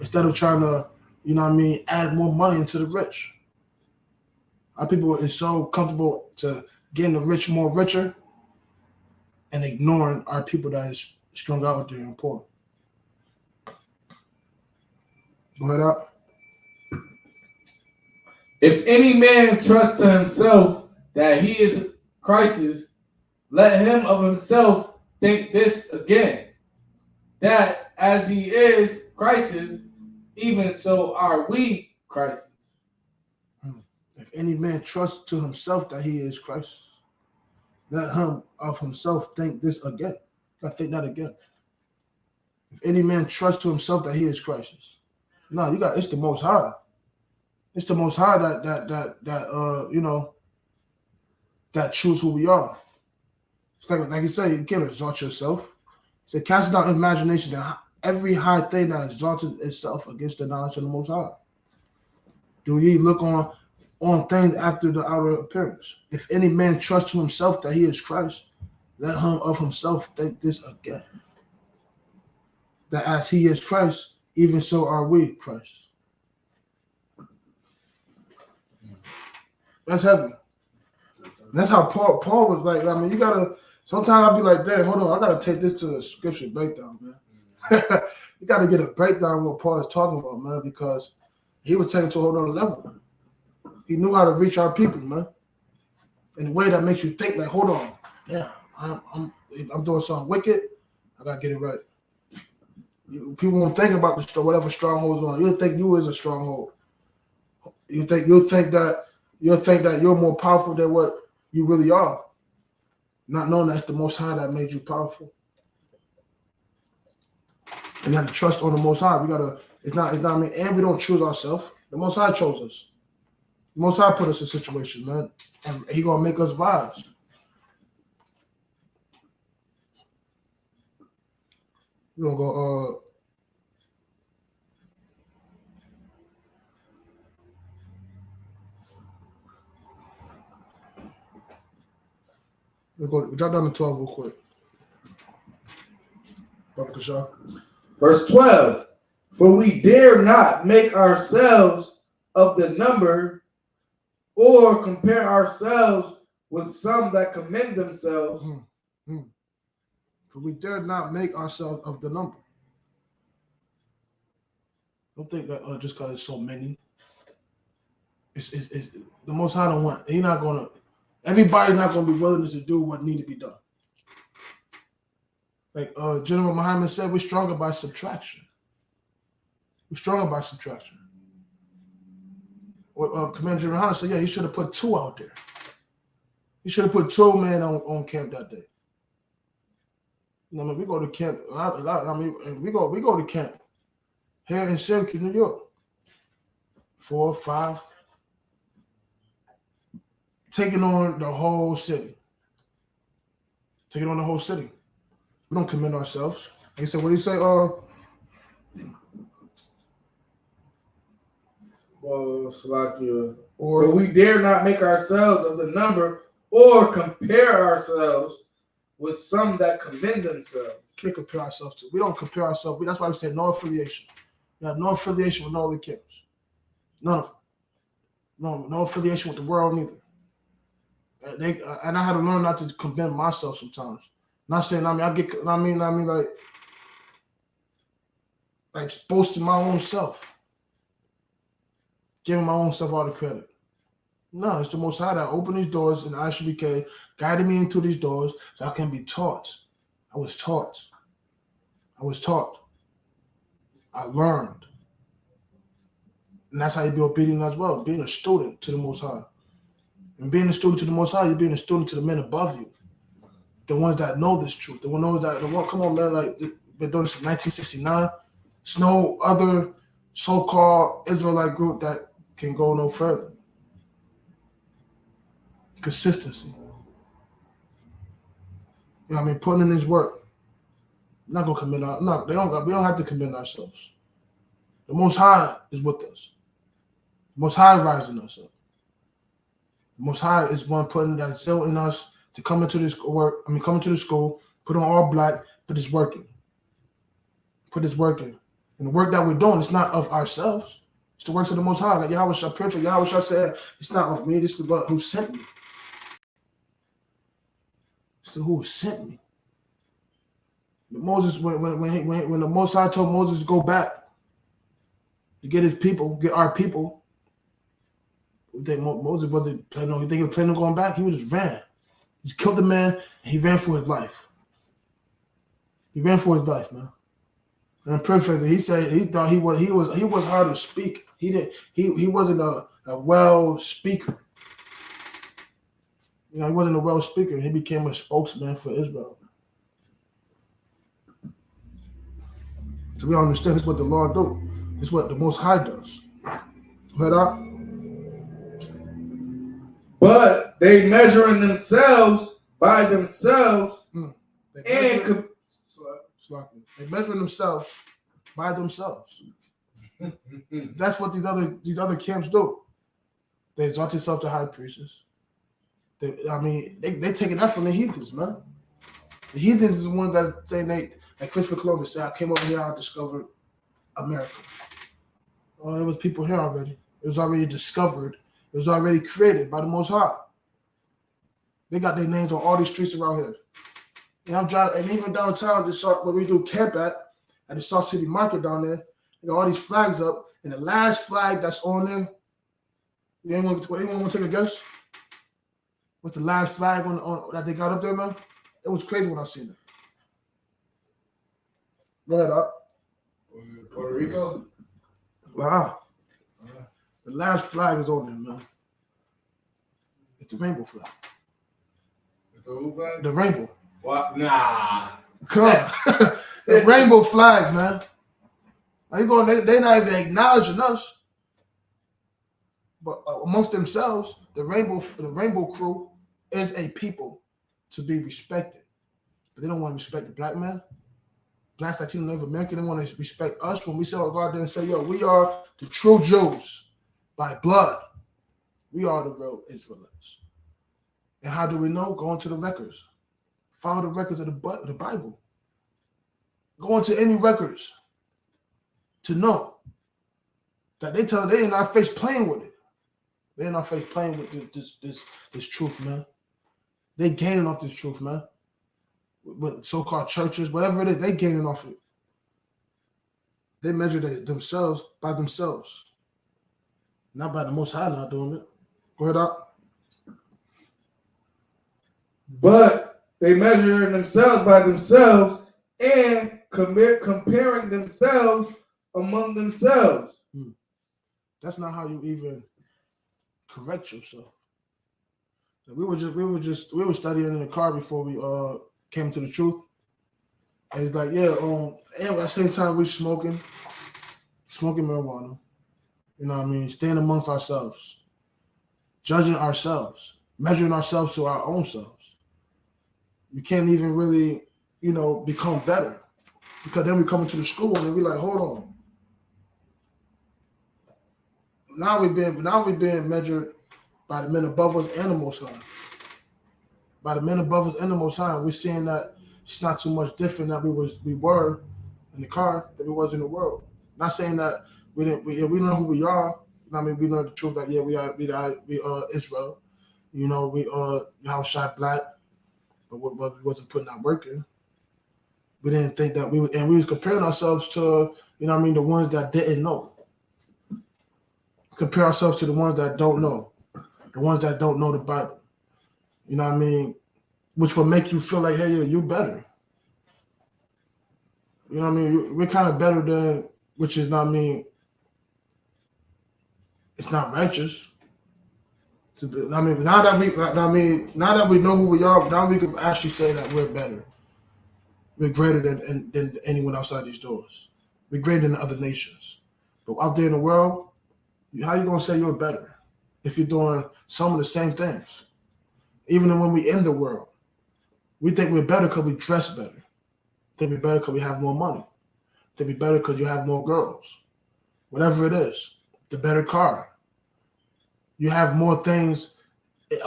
Instead of trying to, you know what I mean, add more money into the rich. Our people is so comfortable to getting the rich more richer and ignoring our people that is strung out there and poor. Go ahead up. If any man trust to himself that he is Christ's, let him of himself think this again, that as he is Christ's, even so are we Christ's. If any man trusts to himself that he is Christ, let him of himself think this again. I think that again. If any man trusts to himself that he is Christ's, no, it's the Most High. It's the Most High that choose who we are. It's like you say, you can't exalt yourself. He said, cast down imagination that every high thing that exalted itself against the knowledge of the Most High. Do ye look on things after the outer appearance? If any man trust to himself that he is Christ, let him of himself think this again, that as he is Christ, even so are we Christ. That's heavy. That's how Paul was like. I mean, you gotta. Sometimes I'll be like, damn, hold on, I gotta take this to a scripture breakdown, man. You gotta get a breakdown of what Paul is talking about, man, because he would take it to a whole other level. He knew how to reach our people, man, in a way that makes you think, like, hold on, yeah, if I'm doing something wicked, I gotta get it right. People won't think about whatever strongholds on. You'll think you is a stronghold. You'll think that you're more powerful than what you really are, not knowing that's the Most High that made you powerful. And you have to trust on the Most High. It's not. I mean, and we don't choose ourselves. The Most High chose us. The Most High put us in a situation, man, and He gonna make us wise. We're gonna go. We'll drop down to 12 real quick. Verse 12. For we dare not make ourselves of the number, or compare ourselves with some that commend themselves. For we dare not make ourselves of the number. Don't think that just because it's so many. It's the Most High don't want. He's not gonna. Everybody's not gonna be willing to do what need to be done. Like General Muhammad said, we're stronger by subtraction. We're stronger by subtraction. Commander General Muhammad said, yeah, he should have put 2 out there. He should have put 2 men on camp that day. I mean, we go to camp. We go to camp here in Syracuse, New York. 4 or 5. Taking on the whole city. We don't commend ourselves. He said, what did he say? Well, Salakia. Or For we dare not make ourselves of the number or compare ourselves with some that commend themselves. Can't compare ourselves to. We don't compare ourselves. That's why we say no affiliation. We have no affiliation with no other camps. None of them. No affiliation with the world neither. And I had to learn not to condemn myself sometimes. Not saying I mean like boasting my own self, giving my own self all the credit. No, it's the Most High that opened these doors and Isupk guided me into these doors so I can be taught. I was taught. I learned. And that's how you be obedient as well, being a student to the Most High. And being a student to the Most High, you're being a student to the men above you. The ones that know this truth. The ones that, come on, man, like, been doing this since 1969. There's no other so-called Israelite group that can go no further. Consistency. You know what I mean? Putting in his work. We're not gonna commit our we don't have to commit ourselves. The Most High is with us. The Most High rising us up. The Most High is one putting that zeal in us to come into this work. Come into the school, put on all black, put this work in. And the work that we're doing is not of ourselves. It's the works of the Most High. Like Yahweh Shah perfect. Yahweh Shah said, it's not of me, this is the God who sent me. It's the who sent me. Moses, when the Most High told Moses to go back to get his people, get our people, you think Moses wasn't planning on? You think he was planning on going back? He just ran. He killed the man and he ran for his life. He ran for his life, man. And perfect. He said he thought he was hard to speak. He wasn't a well speaker. You know, he wasn't a well speaker. He became a spokesman for Israel. So we understand this is what the Lord do. This is what the Most High does. Head up. But they measuring themselves by themselves They measure themselves by themselves. That's what these other camps do. They exalt themselves to high priests. They taking that from the heathens, man. The heathens is the ones that say like Christopher Columbus said, I came over here, I discovered America. Well, it was people here already. It was already discovered. It was already created by the Most High. They got their names on all these streets around here. And I'm driving, and even downtown, where we do camp at the South City Market down there, they got all these flags up, and the last flag that's on there, anyone want to take a guess? What's the last flag on that they got up there, man? It was crazy when I seen it. Go ahead, Doc. Puerto Rico? Wow. The last flag is on there, man. It's the rainbow flag. It's the who flag? The rainbow. What? Nah. Come on. The rainbow flag, man. They're not even acknowledging us. But amongst themselves, the rainbow crew is a people to be respected. But they don't want to respect the black man. Blacks, Latino, Native American, they want to respect us when we say, go out there and say, yo, we are the true Jews by blood. We are the real Israelites. And how do we know? Go into the records. Follow the records of the Bible. Go into any records to know that they in our face playing with it. They in our face playing with this truth, man. They gaining off this truth, man. With so-called churches, whatever it is, they gaining off it. They measure themselves by themselves. Not by the Most High not doing it. Go ahead, Doc. But they measure themselves by themselves and comparing themselves among themselves. That's not how you even correct yourself. We were studying in the car before we came to the truth. And it's like, and at the same time we smoking marijuana. You know what I mean? Staying amongst ourselves, judging ourselves, measuring ourselves to our own selves. You can't even really, become better. Because then we come into the school and we like, hold on. Now we being measured by the men above us and the Most High. By the men above us and the Most High, we're seeing that it's not too much different that we were in the car than we was in the world. Not saying that we know who we are. I mean, we know the truth that we are Israel. You know, we house shot black, but we wasn't putting our work in. We didn't think that we was comparing ourselves to, you know what I mean, the ones that didn't know. Compare ourselves to the ones that don't know. The ones that don't know the Bible. You know what I mean? Which will make you feel like, hey, you better. You know what I mean? We're kind of better than, which is not mean, it's not righteous. I mean, now that we know who we are, now we can actually say that we're better. We're greater than anyone outside these doors. We're greater than the other nations. But out there in the world, how you gonna say you're better if you're doing some of the same things? Even when we in the world, we think we're better because we dress better. Think we're better because we have more money. Think we're better because you have more girls. Whatever it is, the better car. You have more things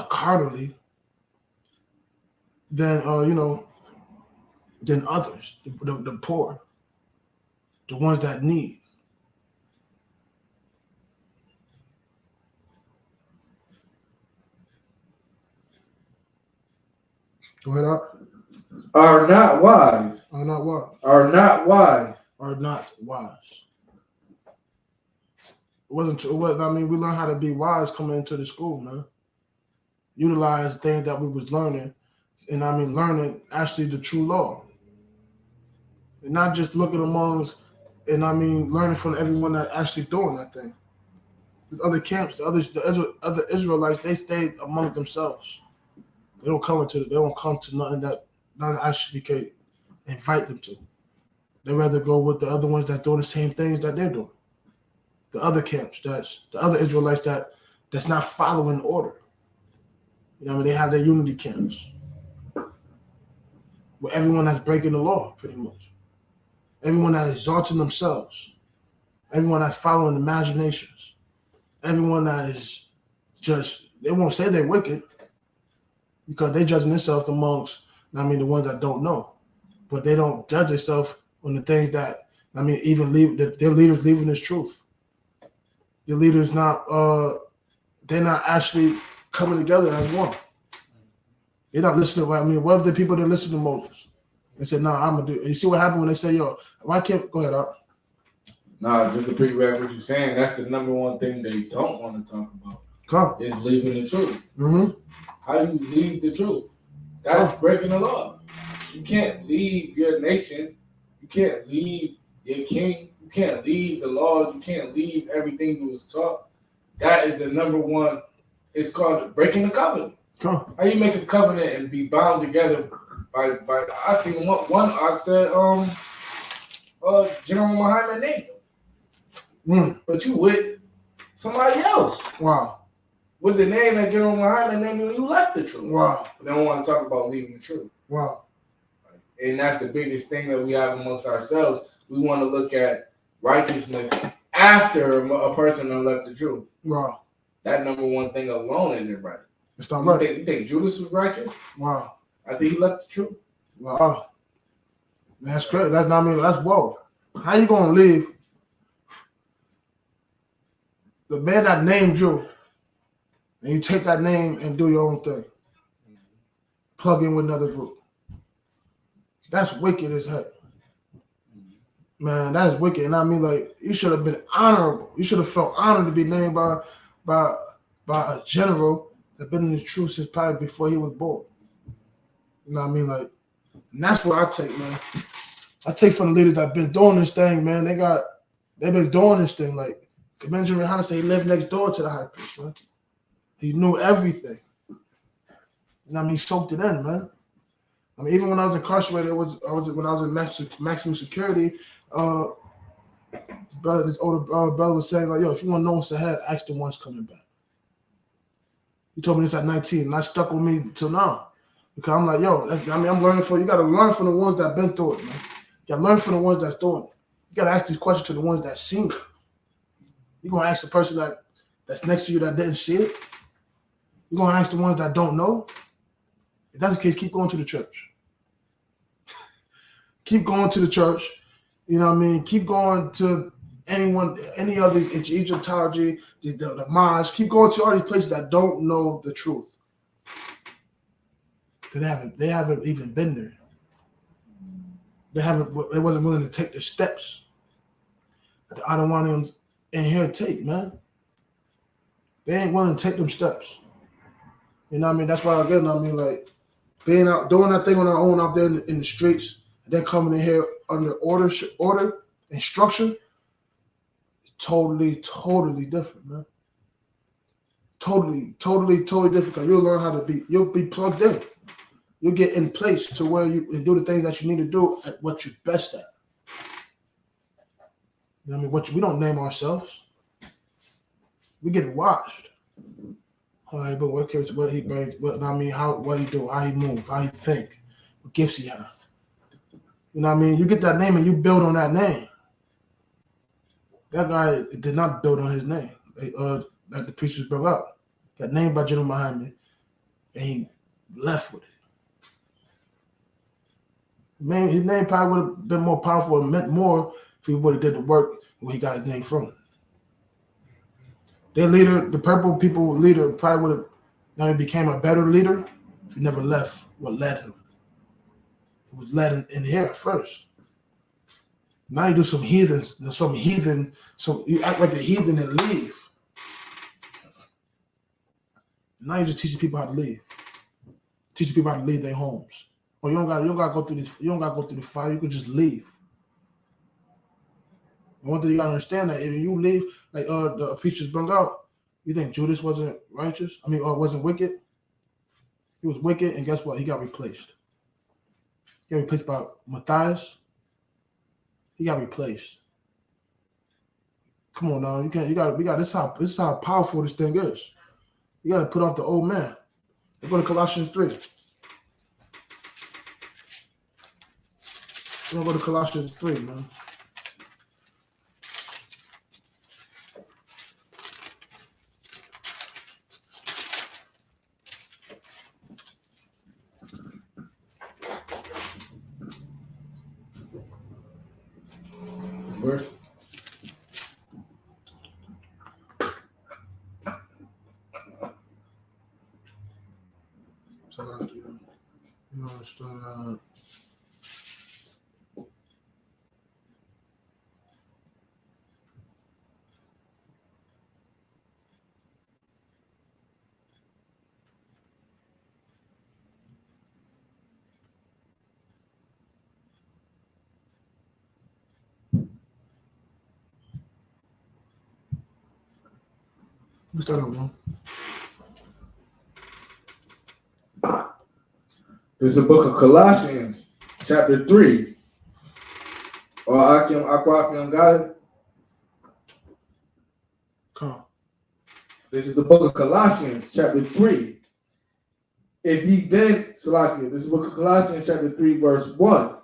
carnally than than others, the poor, the ones that need. Go ahead, Art. Are not wise. Are not wise. Are not wise. Are not wise. It wasn't. I mean, we learned how to be wise coming into the school, man. Utilize things that we was learning, and I mean, learning actually the true law, and not just looking amongst, and I mean, learning from everyone that actually doing that thing. The other camps, the other Israelites, they stayed among themselves. They don't come to nothing that actually can invite them to. They rather go with the other ones that's doing the same things that they're doing. The other camps, that's the other Israelites that's not following order. You know what I mean? They have their unity camps. Where everyone that's breaking the law, pretty much. Everyone that's exalting themselves. Everyone that's following imaginations. Everyone that is just, they won't say they're wicked because they're judging themselves amongst, I mean, the ones that don't know. But they don't judge themselves on the things that, I mean, even their leaders leaving this truth. The leaders they're not actually coming together as one. They're not listening. I mean, what if the people that listen to Moses? They said, "No, I'm gonna do it." And you see what happened when they say, "Yo, why can't go ahead, Art?" Nah, just to piggyback what you're saying, that's the number one thing they don't want to talk about. Is leaving the truth. Mm-hmm. How you leave the truth? That's breaking the law. You can't leave your nation. You can't leave your king. You can't leave the laws. You can't leave everything you was taught. That is the number one. It's called breaking the covenant. How you make a covenant and be bound together by I seen one I said General Muhammad name. But you with somebody else. Wow. With the name that General Muhammad named you left the truth. Wow. But they don't want to talk about leaving the truth. Wow. And that's the biggest thing that we have amongst ourselves. We want to look at righteousness after a person done left the truth. Wow. That number one thing alone isn't right. It's not right. You think Judas was righteous? Wow. I think he left the truth. Wow. That's crazy. That's not me. That's whoa. How you gonna leave the man that named you, and you take that name and do your own thing? Plug in with another group. That's wicked as heck. Man, that is wicked. And I mean, like, you should have been honorable. You should have felt honored to be named by a general that been in the truth since probably before he was born. You know what I mean? Like, and that's what I take, man. I take from the leaders that been doing this thing, man. They've been doing this thing. Like, Benjamin Hanna said he lived next door to the high priest, man. He knew everything. You know what I mean? He soaked it in, man. I mean, even when I was incarcerated, when I was in maximum security, this older brother was saying, like, yo, if you want to know what's ahead, ask the ones coming back. He told me this at 19, and that stuck with me till now. Because I'm like, yo, I'm learning from, you got to learn from the ones that been through it, man. You gotta learn from the ones that's doing it. You gotta ask these questions to the ones that seen it. You're gonna ask the person that's next to you that didn't see it. You're gonna ask the ones that don't know. If that's the case, keep going to the church. Keep going to the church. You know what I mean? Keep going to any other Egyptology, the mosque. Keep going to all these places that don't know the truth. They haven't even been there. They wasn't willing to take the steps that the Adamanians in here take, man. They ain't willing to take them steps. You know what I mean? That's why I get, you know what I mean? Like, being out, doing that thing on our own out there in the streets, and then coming in here under order and structure, totally different, man. Totally different. Because you'll learn how to you'll be plugged in. You'll get in place to where you can do the things that you need to do at what you're best at. You know what I mean? We don't name ourselves. We get watched. All right, but what he brings, what I mean, what he do, how he move, how he think, what gifts he have. You know what I mean? You get that name and you build on that name. That guy did not build on his name. Like the preachers brought up. Got named by General Muhammad, and he left with it. Man, his name probably would have been more powerful and meant more if he would have did the work where he got his name from. Their leader, the purple people leader, probably would have now he became a better leader if he never left what led him. It was led in here at first. Now you do some heathen, so you act like a heathen and leave. Now you're just teaching people how to leave. Teaching people how to leave their homes. Or you don't gotta go through this. You don't gotta go through the fire. You can just leave. And one thing you gotta understand that if you leave, like the preachers brought out, you think Judas wasn't righteous? I mean, or wasn't wicked? He was wicked, and guess what? He got replaced. He got replaced by Matthias. He got replaced. Come on now, this is how powerful this thing is. You gotta put off the old man. Let's go to Colossians 3. We're gonna go to Colossians 3, man. Verse. So you understand we start out, man. This is the book of Colossians, chapter 3. Or Aquafium got it? Come. This is the book of Colossians, chapter 3. If he then, Salakia, this is the book of Colossians, chapter 3, verse 1.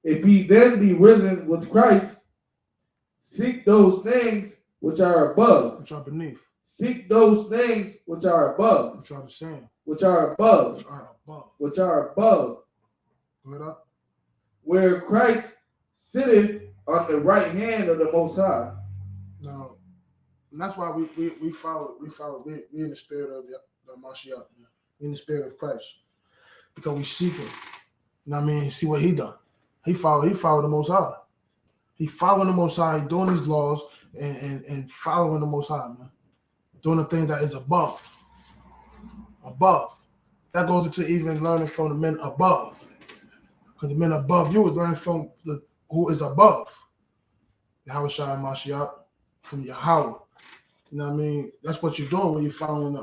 If he then be risen with Christ, seek those things which are above. Which are beneath. Seek those things which are above. Which are the same. Which are above. Which are above. Which are above. Go ahead up. Where Christ sitteth on the right hand of the Most High. Now, and that's why we follow. We in the spirit of the Mashiach. We in the spirit of Christ. Because we seek him. You know what I mean? See what he done. He followed the Most High. He following the Most High, doing these laws and following the Most High, man. Doing the thing that is above. Above. That goes into even learning from the men above. Because the men above you is learning from who is above. Yahweh Shai and Mashiach, from Yahweh. You know what I mean? That's what you're doing when you're following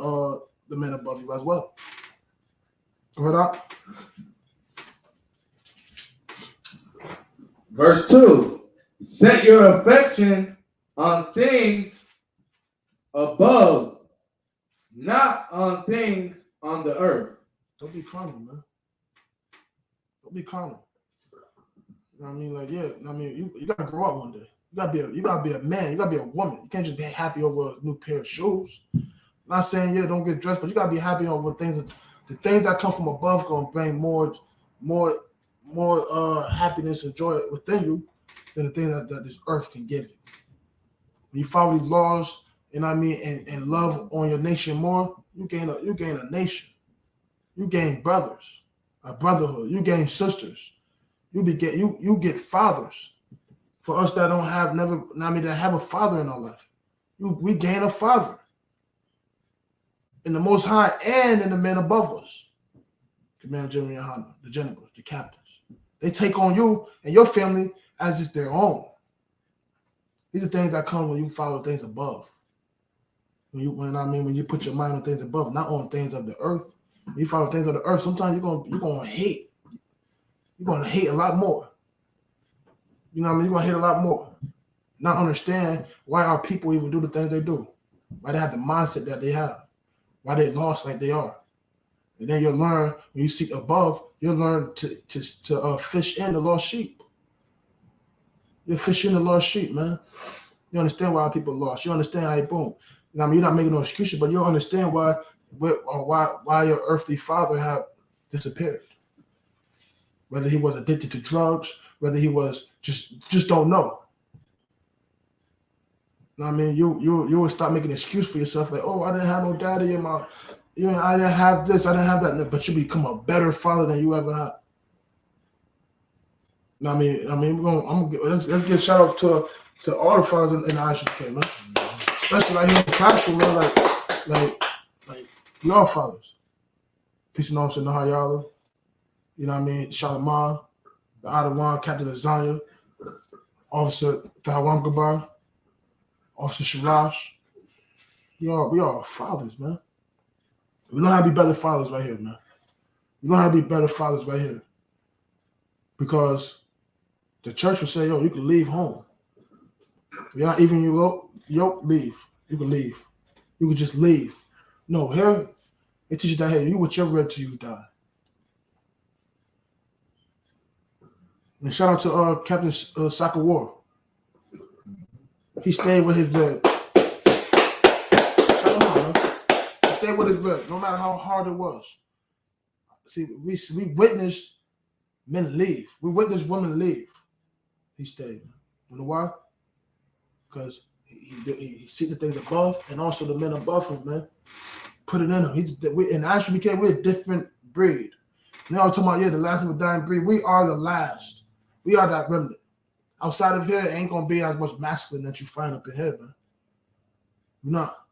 the men above you as well. Go ahead up. Verse 2. Set your affection on things above, not on things on the earth. Don't be carnal, man. Don't be carnal. You know what I mean? Like, yeah, I mean, you gotta grow up one day. You gotta be a man. You gotta be a woman. You can't just be happy over a new pair of shoes. I'm not saying don't get dressed, but you gotta be happy over the things that come from above gonna bring more happiness and joy within you than the things that this earth can give you. When you follow these laws, you know what I mean, and love on your nation more, you gain a nation. You gain brothers, a brotherhood. You gain sisters. You get fathers. For us that don't have that have a father in our life, we gain a father in the Most High and in the men above us. Commander General Yohana, the generals, the captains. They take on you and your family as it's their own. These are things that come when you follow things above. When you put your mind on things above, not on things of the earth. When you follow things of the earth, sometimes you're gonna hate. You're gonna hate a lot more. You know what I mean? You're gonna hate a lot more. Not understand why our people even do the things they do. Why they have the mindset that they have. Why they lost like they are. And then you'll learn when you seek above, you'll learn to fish in the lost sheep. You're fishing the lost sheep, man. You understand why people lost. You understand how boom. You know what I mean? You're not making no excuses, but you'll understand why your earthly father have disappeared. Whether he was addicted to drugs, whether he was just don't know. You know what I mean? You will start making an excuse for yourself, like, oh, I didn't have no daddy in my, I didn't have this, I didn't have that, but you become a better father than you ever had. You know what I mean, let's give shout out to all the fathers in the Isupk, man. Especially right here in the classroom, man, like we all fathers. Peace and officer Nahayala. You know what I mean? Shalaman, the Adawan, Captain Azanya, Officer Tawam Gabar, Officer Shirash. We all fathers, man. We learn how to be better fathers right here, man. We learn how to be better fathers right here. Because the church will say, yo, you can leave home. If you're not even yoke, leave. You can leave. You can just leave. No, here, it teaches that, hey, you with your rib till you die. And shout out to Captain Sakawar. He stayed with his bed. Shout out, man. He stayed with his bed, no matter how hard it was. See, we witnessed men leave. We witnessed women leave. He stayed. You know why? Because he see the things above, and also the men above him, man. Put it in him. And actually we're a different breed. You know, I was talking about, the last of a dying breed. We are the last. We are that remnant. Outside of here, it ain't gonna be as much masculine that you find up in here, man. You're not.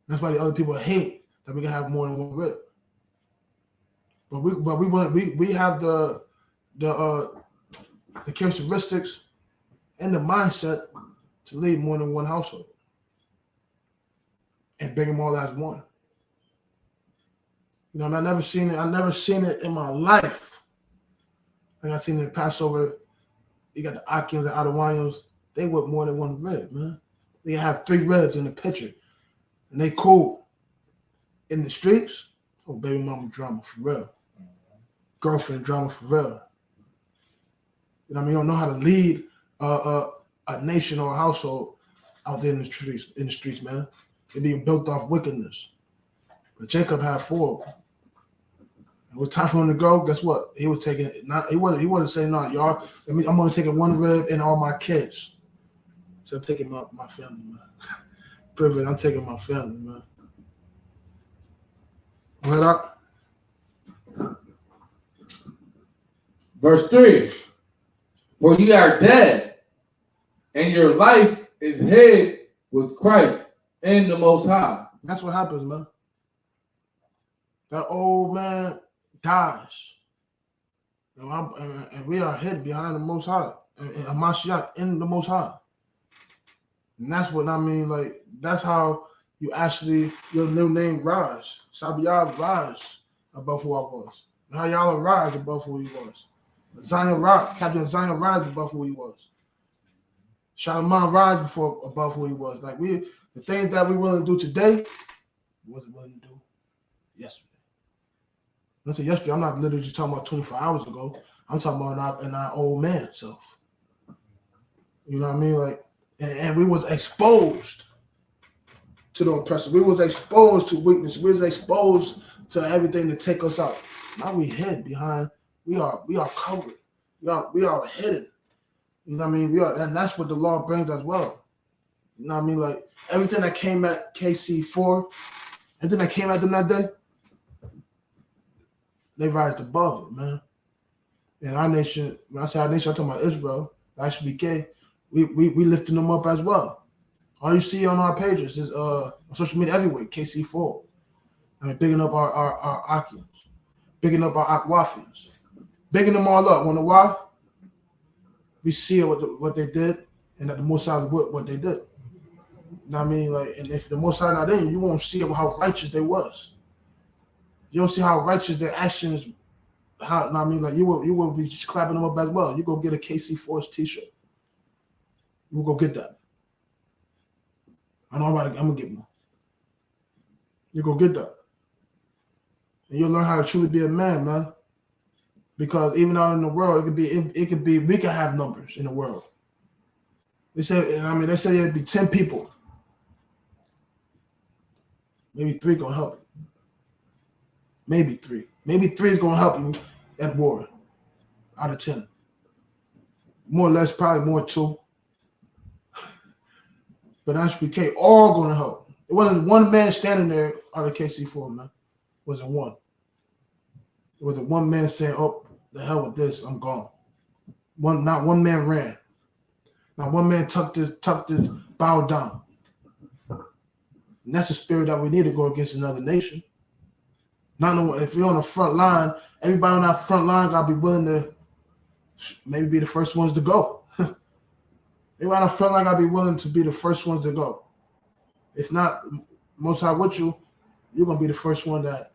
That's why the other people hate that we can have more than one rib. But we have the characteristics and the mindset to lead more than one household and bring them all as one. You know, I never seen it in my life. Like I seen it in Passover. You got the Akians and Adawanians. They whip more than one rib, man. They have 3 ribs in the picture, and they cool. In the streets, oh, baby mama drama for real. Girlfriend drama for real. You know what I mean? You don't know how to lead a nation or a household out there in the streets, man. They're being built off wickedness. But Jacob had 4. And with time for him to go, guess what? He was taking it. He wasn't saying, no, y'all. I'm only taking 1 rib and all my kids. So I'm taking my family, man. Privilege, I'm taking my family, man. What up? Verse 3. For you are dead, and your life is hid with Christ in the Most High. That's what happens, man. That old man dies. And we are hid behind the Most High. And Mashiach in the Most High. And that's what I mean, like, that's how you actually, your new name rise. Sabiyah rise above who I was. Nahayala rise above who he was. Zion rise, Captain Zion rise above who he was. Shalaman rise above who he was. Like, the things that we willing to do today, we wasn't willing to do yesterday. When I say yesterday, I'm not literally just talking about 24 hours ago. I'm talking about in our old man self. You know what I mean? Like, and we was exposed to the oppressor. We was exposed to weakness. We was exposed to everything to take us out. Now we hid behind. We are covered. We are hidden. You know what I mean? And that's what the law brings as well. You know what I mean? Like everything that came at KC4, everything that came at them that day, they rised above it, man. And our nation, when I say our nation, I'm talking about Israel, Isupk, we lifting them up as well. All you see on our pages is on social media everywhere, KC4. I mean, bigging up our Akians, bigging up our Akwafians, bigging them all up. Wonder why? We see what they did, and that the Most High what they did. You know what I mean? Like, and if the Most High not in, you won't see how righteous they was. You don't see how righteous their actions. How, you know what I mean? Like you will be just clapping them up as well. You go get a KC4's t-shirt. You will go get that. I know I'm gonna get one. You go get that. And you'll learn how to truly be a man. Because even out in the world, it could be we can have numbers in the world. They say it'd be 10 people. Maybe 3 gonna help you. Maybe 3. Maybe 3 is gonna help you at war out of 10. More or less, probably more 2. But Isupk all gonna help. It wasn't one man standing there out of KC4, man. It wasn't one. It wasn't one man saying, "Oh, the hell with this, I'm gone." Not one man ran. Not one man tucked his bow down. And that's the spirit that we need to go against another nation. If you're on the front line, everybody on that front line gotta be willing to maybe be the first ones to go. Everybody on the front line gotta be willing to be the first ones to go. If not, Most High with you, you're gonna be the first one that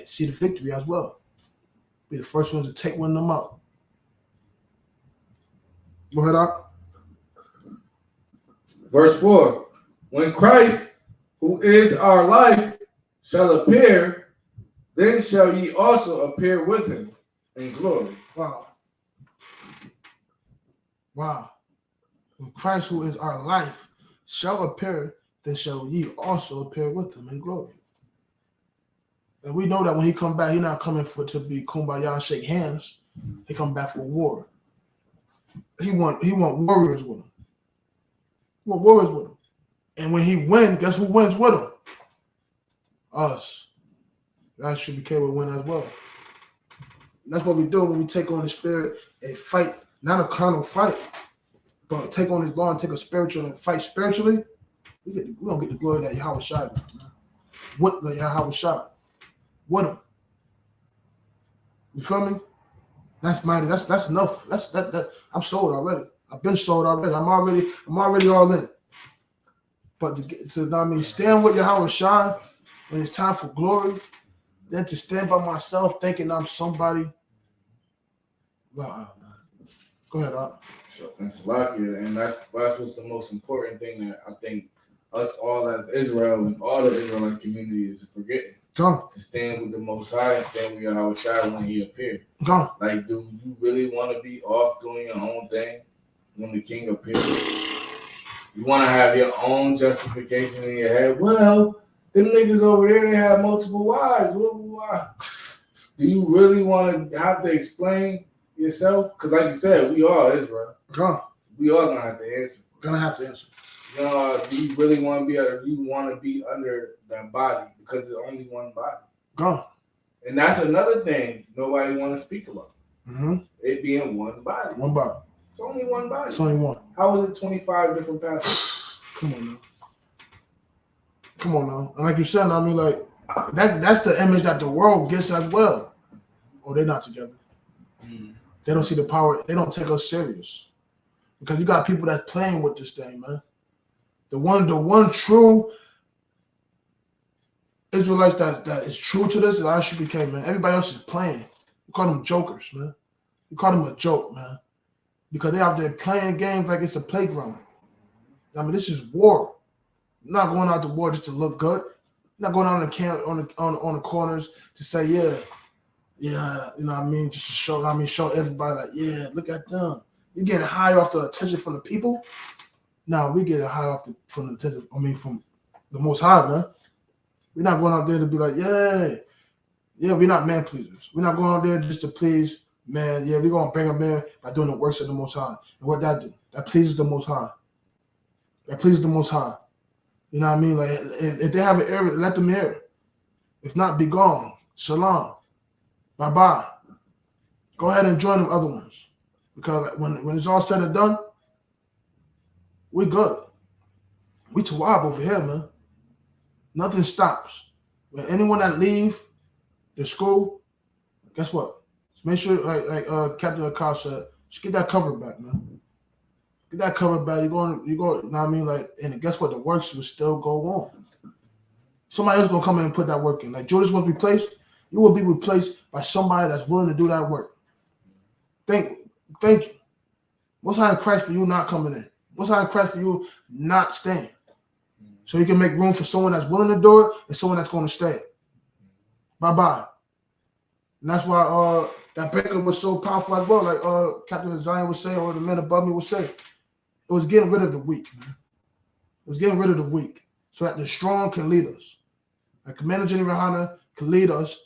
see the victory as well. Be the first ones to take one of them out. Go ahead, Doc. Verse 4. When Christ, who is our life, shall appear, then shall ye also appear with him in glory. Wow. When Christ, who is our life, shall appear, then shall ye also appear with him in glory. And we know that when he come back, he's not coming to be kumbaya and shake hands. He come back for war. He want warriors with him. He want warriors with him. And when he wins, guess who wins with him? Us. That should be will win as well. And that's what we do when we take on the spirit and fight, not a carnal fight, but take on his law and take a spiritual and fight spiritually. We don't get the glory that Yahweh shot, man. What the Yahweh shot? With him. You feel me? That's mighty. That's enough. That I'm sold already. I've been sold already. I'm already all in. But to stand with Yahweh Shai when it's time for glory, then to stand by myself thinking I'm somebody. Go ahead, Doc. Sure, thanks a lot, and that's what's the most important thing that I think us all as Israel and all the Israelite community is forgetting. To stand with the Most High and stand with Yahweh Shai when he appeared. Like, do you really want to be off doing your own thing when the King appears? You want to have your own justification in your head. Well, them niggas over there, they have multiple wives. Why? Do you really want to have to explain yourself? Because like you said, we are Israel. We are going to have to answer. Gonna have to answer. Do you really want to be under that body? Because it's only one body. And that's another thing nobody want to speak about. Mm-hmm. It being one body. One body. It's only one body. It's only one. How is it 25 different pastors? Come on now. And like you said, I mean, like that's the image that the world gets as well. Oh, they're not together. They don't see the power. They don't take us serious. Because you got people that's playing with this thing, man. The one true Israelites that is true to this is Isupk, man. Everybody else is playing. You call them jokers, man. You call them a joke, man. Because they out there playing games like it's a playground. I mean, this is war. You're not going out to war just to look good. You're not going out on the corners to say, yeah, Yeah, you know what I mean? Just to show, show everybody like, yeah, look at them. You getting high off the attention from the people. Now we get high off from the attention. From the Most High, man. We're not going out there to be like, yeah. We're not man pleasers. We're not going out there just to please man. Yeah, we're gonna bring them in by doing the works of the Most High. And what that do? That pleases the Most High. That pleases the Most High. You know what I mean? Like if they have an area, let them hear it. If not, be gone. Shalom. Bye bye. Go ahead and join them other ones. Because when it's all said and done, we good. We Tawab over here, man. Nothing stops. When anyone that leave the school, guess what? Just make sure, like Captain Akar said, just get that cover back, man. Get that cover back. You go, you know what I mean? Like, and guess what? The works will still go on. Somebody else gonna come in and put that work in. Like Judas was replaced, you will be replaced by somebody that's willing to do that work. Thank you. Most High in Christ for you not coming in. Most High in Christ for you not staying. So you can make room for someone that's willing to do it and someone that's going to stay. Bye-bye. And that's why that breakup was so powerful as well. Like Captain Zion would say, or the men above me would say, it was getting rid of the weak, man. It was getting rid of the weak so that the strong can lead us. Like Commander General Hunter can lead us,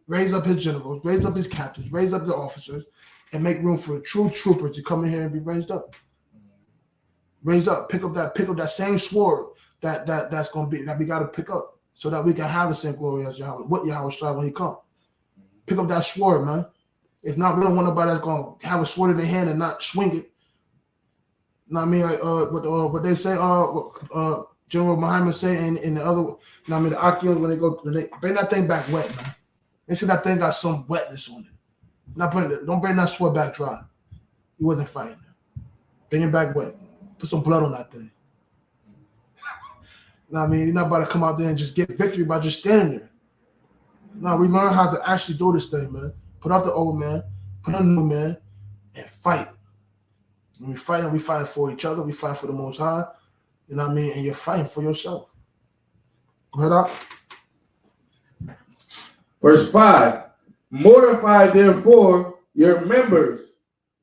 raise up his generals, raise up his captains, raise up the officers, and make room for a true trooper to come in here and be raised up. Raised up, pick up that same sword that's gonna be that we gotta pick up so that we can have the same glory as Yahweh. What Yahweh strive when he come. Pick up that sword, man. If not, we don't want nobody that's gonna have a sword in their hand and not swing it. You know what I mean? Like what they say, General Muhammad say in the other, you know what I mean, the Akians when they bring that thing back wet, man. Make sure that thing got some wetness on it. Don't bring that sword back dry. You wasn't fighting. Bring it back wet. Put some blood on that thing. You know what I mean? You're not about to come out there and just get victory by just standing there. No, we learn how to actually do this thing, man. Put off the old man, put on the new man, and fight. When we fight for each other. We fight for the Most High. You know what I mean? And you're fighting for yourself. Go ahead, up. Verse 5. Mortify, therefore, your members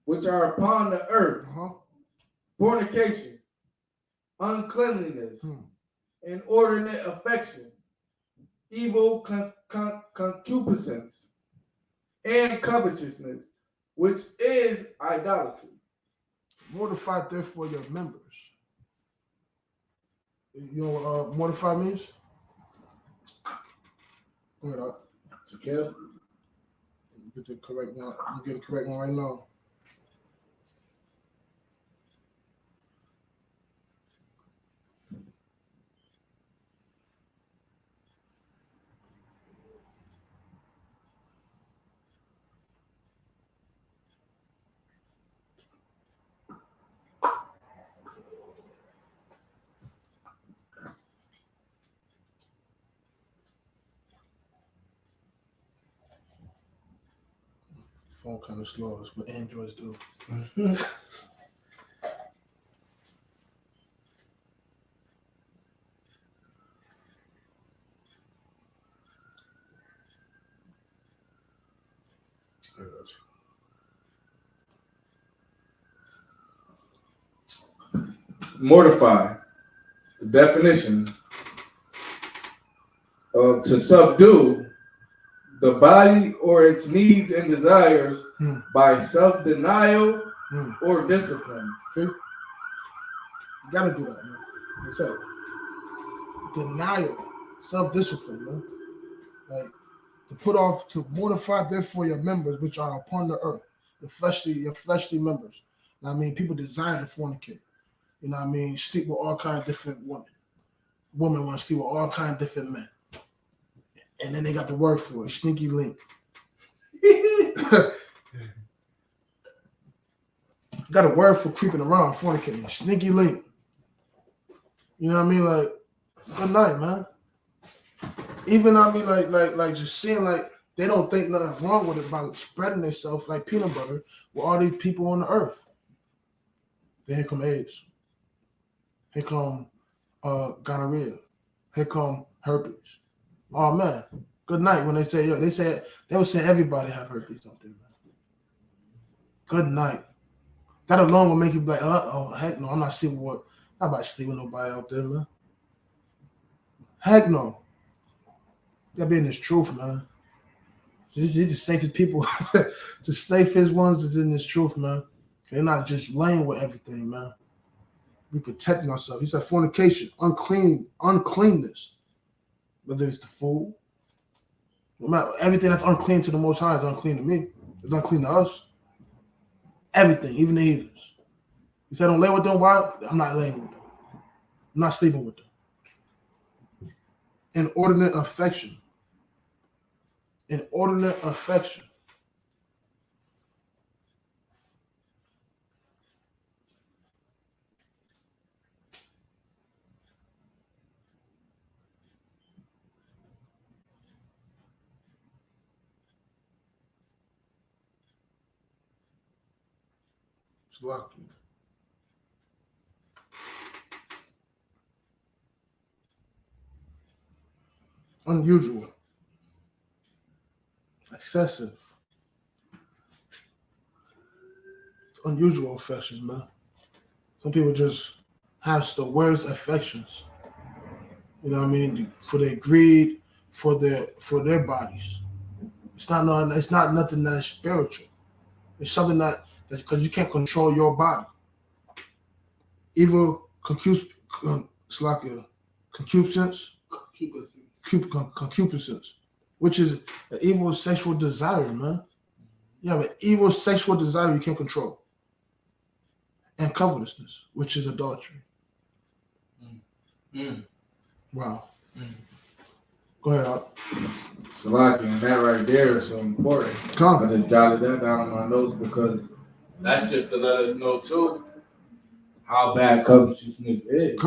which are upon the earth, fornication, uncleanliness, inordinate affection, evil concupiscence, and covetousness, which is idolatry. Mortify, therefore, your members. You know what mortify means? Go ahead, up. To kill. Get the correct one. You get the correct one right now. Phone kind of slow. That's what Androids do. Mortify. The definition of to subdue the body or its needs and desires by self-denial or discipline. See? You gotta do that, man. Like I said, denial, self-discipline, man. Like to mortify therefore your members which are upon the earth, your fleshly members. You know what I mean? People desire to fornicate. You know what I mean? Sleep with all kinds of different women. Women want to sleep with all kinds of different men. And then they got the word for it, sneaky link. Got a word for creeping around, fornicating, sneaky link. You know what I mean? Like, good night, man. Even I mean, like just seeing like they don't think nothing's wrong with it by spreading themselves like peanut butter with all these people on the earth. Then here come AIDS. Here come gonorrhea. Here come herpes. Oh man, Good night. When they say, yo, they would say everybody have herpes out there, man. Good night. That alone will make you be like, oh, heck no, I'm not sleeping with, not about to sleep with nobody out there, man. Heck no. That being this truth, man. These the safest people, the safest ones is in this truth, man. They're not just laying with everything, man. We protecting ourselves. He said fornication, uncleanness. Whether it's the food, no matter everything that's unclean to the Most High is unclean to me. It's unclean to us. Everything, even the heathens. He said, don't lay with them. Why? I'm not laying with them. I'm not sleeping with them. Inordinate affection. Inordinate affection. It's lucky. Unusual. Excessive. Unusual affections, man. Some people just have the worst affections. You know what I mean? For their greed, for their bodies. It's not nothing that is spiritual. It's something that because you can't control your body. Evil concupiscence, which is an evil sexual desire, man. You have an evil sexual desire you can't control. And covetousness, which is adultery. Wow. Go ahead, Art. Salaki, and that right there is so important. I just jotted that down in my notes because that's just to let us know too how bad covetousness is.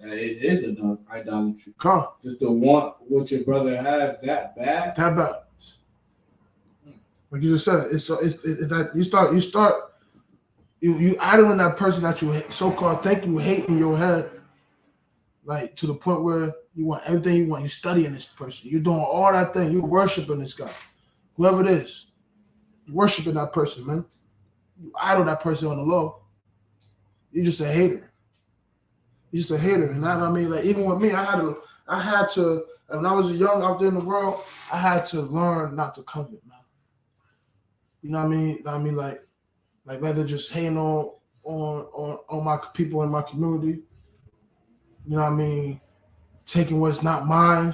And it is idolatry. Just to want what your brother has that bad. That bad. Like you just said, it's that you idling that person that you so-called think you hate in your head, like to the point where you want everything you want. You're studying this person. You're doing all that thing. You're worshiping this guy, whoever it is. You're worshiping that person, man. You idle that person on the low. You're just a hater. You're just a hater, and I mean, like even with me, I had to. When I was young out there in the world, I had to learn not to covet, man. You know what I mean? Like rather just hating on my people in my community. You know what I mean? Taking what's not mine.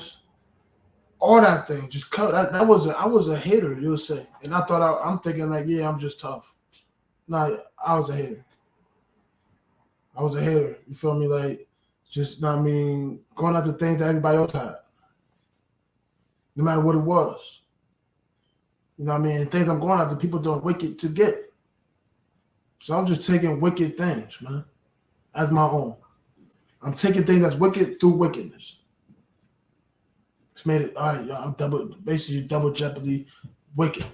All that thing. Just cut. I was a hater, you'll say. And I thought I'm thinking like, yeah, I'm just tough. No, I was a hater. I was a hater. You feel me? Like, just, I mean, going after things that everybody else had. No matter what it was. You know what I mean? Things I'm going after, people doing wicked to get. So I'm just taking wicked things, man, as my own. I'm taking things that's wicked through wickedness. It's made it, all right, I'm double jeopardy wicked.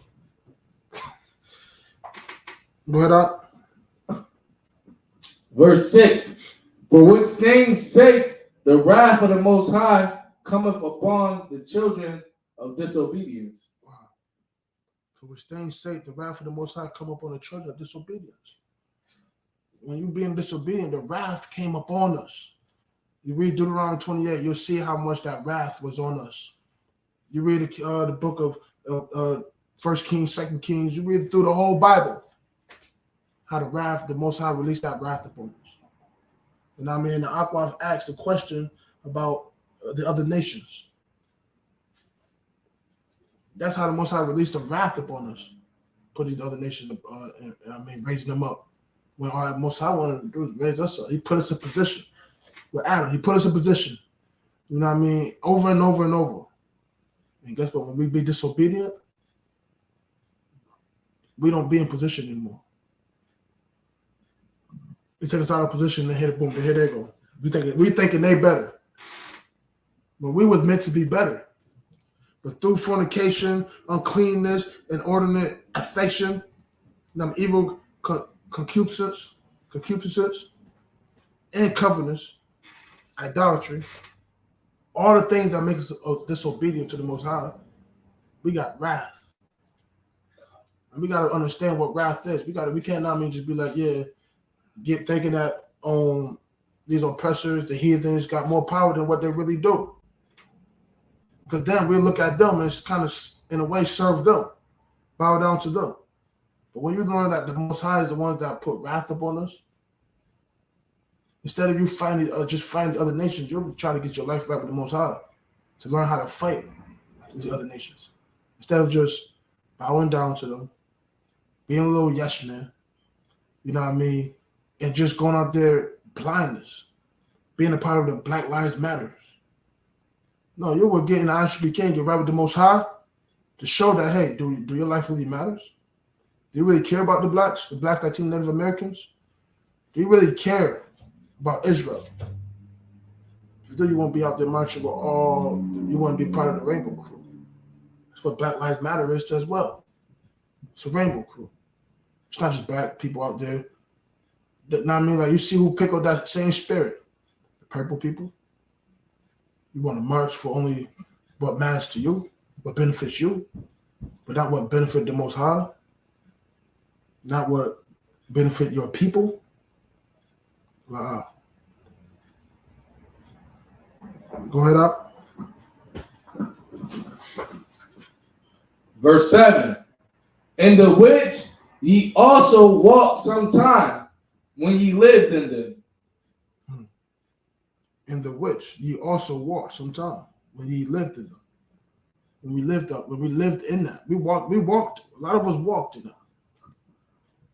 Go ahead, Doc. Verse 6, for which things sake the wrath of the Most High cometh upon the children of disobedience. Wow. For which things sake the wrath of the Most High come upon the children of disobedience. When you being disobedient, the wrath came upon us. You read Deuteronomy 28, you'll see how much that wrath was on us. You read the book of 1 Kings, 2 Kings, you read through the whole Bible. How the Most High released that wrath upon us. And I mean, the Aqua asked the question about the other nations. That's how the Most High released the wrath upon us. Put these other nations, raising them up. When all the Most High wanted to do is raise us up. He put us in position. With Adam, he put us in position. You know what I mean? Over and over and over. And guess what? When we be disobedient, we don't be in position anymore. They take us out of position and hit it, boom, here they go. We thinking they better. But we was meant to be better. But through fornication, uncleanness, inordinate affection, evil concupiscence, and covetousness, idolatry, all the things that make us disobedient to the Most High, we got wrath. And we got to understand what wrath is. We can't not mean just be like, yeah, get thinking that these oppressors, the heathens, got more power than what they really do. Because then we look at them and it's kind of, in a way, serve them, bow down to them. But when you learn that the Most High is the ones that put wrath upon us, instead of you just finding other nations, you're trying to get your life right with the Most High to learn how to fight with the other nations. Instead of just bowing down to them, being a little yes man, you know what I mean, and just going out there blindness, being a part of the Black Lives Matter. No, you were getting the Isupk get right with the Most High to show that, hey, do your life really matters? Do you really care about the blacks Latino Native Americans? Do you really care about Israel? If you do, you won't be out there marching with you want to be part of the Rainbow Crew. That's what Black Lives Matter is as well. It's a Rainbow Crew. It's not just black people out there. I mean, like, you see who pick up that same spirit? The purple people. You want to march for only what matters to you, what benefits you, but not what benefit the Most High, not what benefit your people. Wow. Go ahead up. Verse 7. In the which ye also walked sometime when ye lived in them. In the which ye also walked sometime when ye lived in them. When we lived in that. We walked. A lot of us walked in that.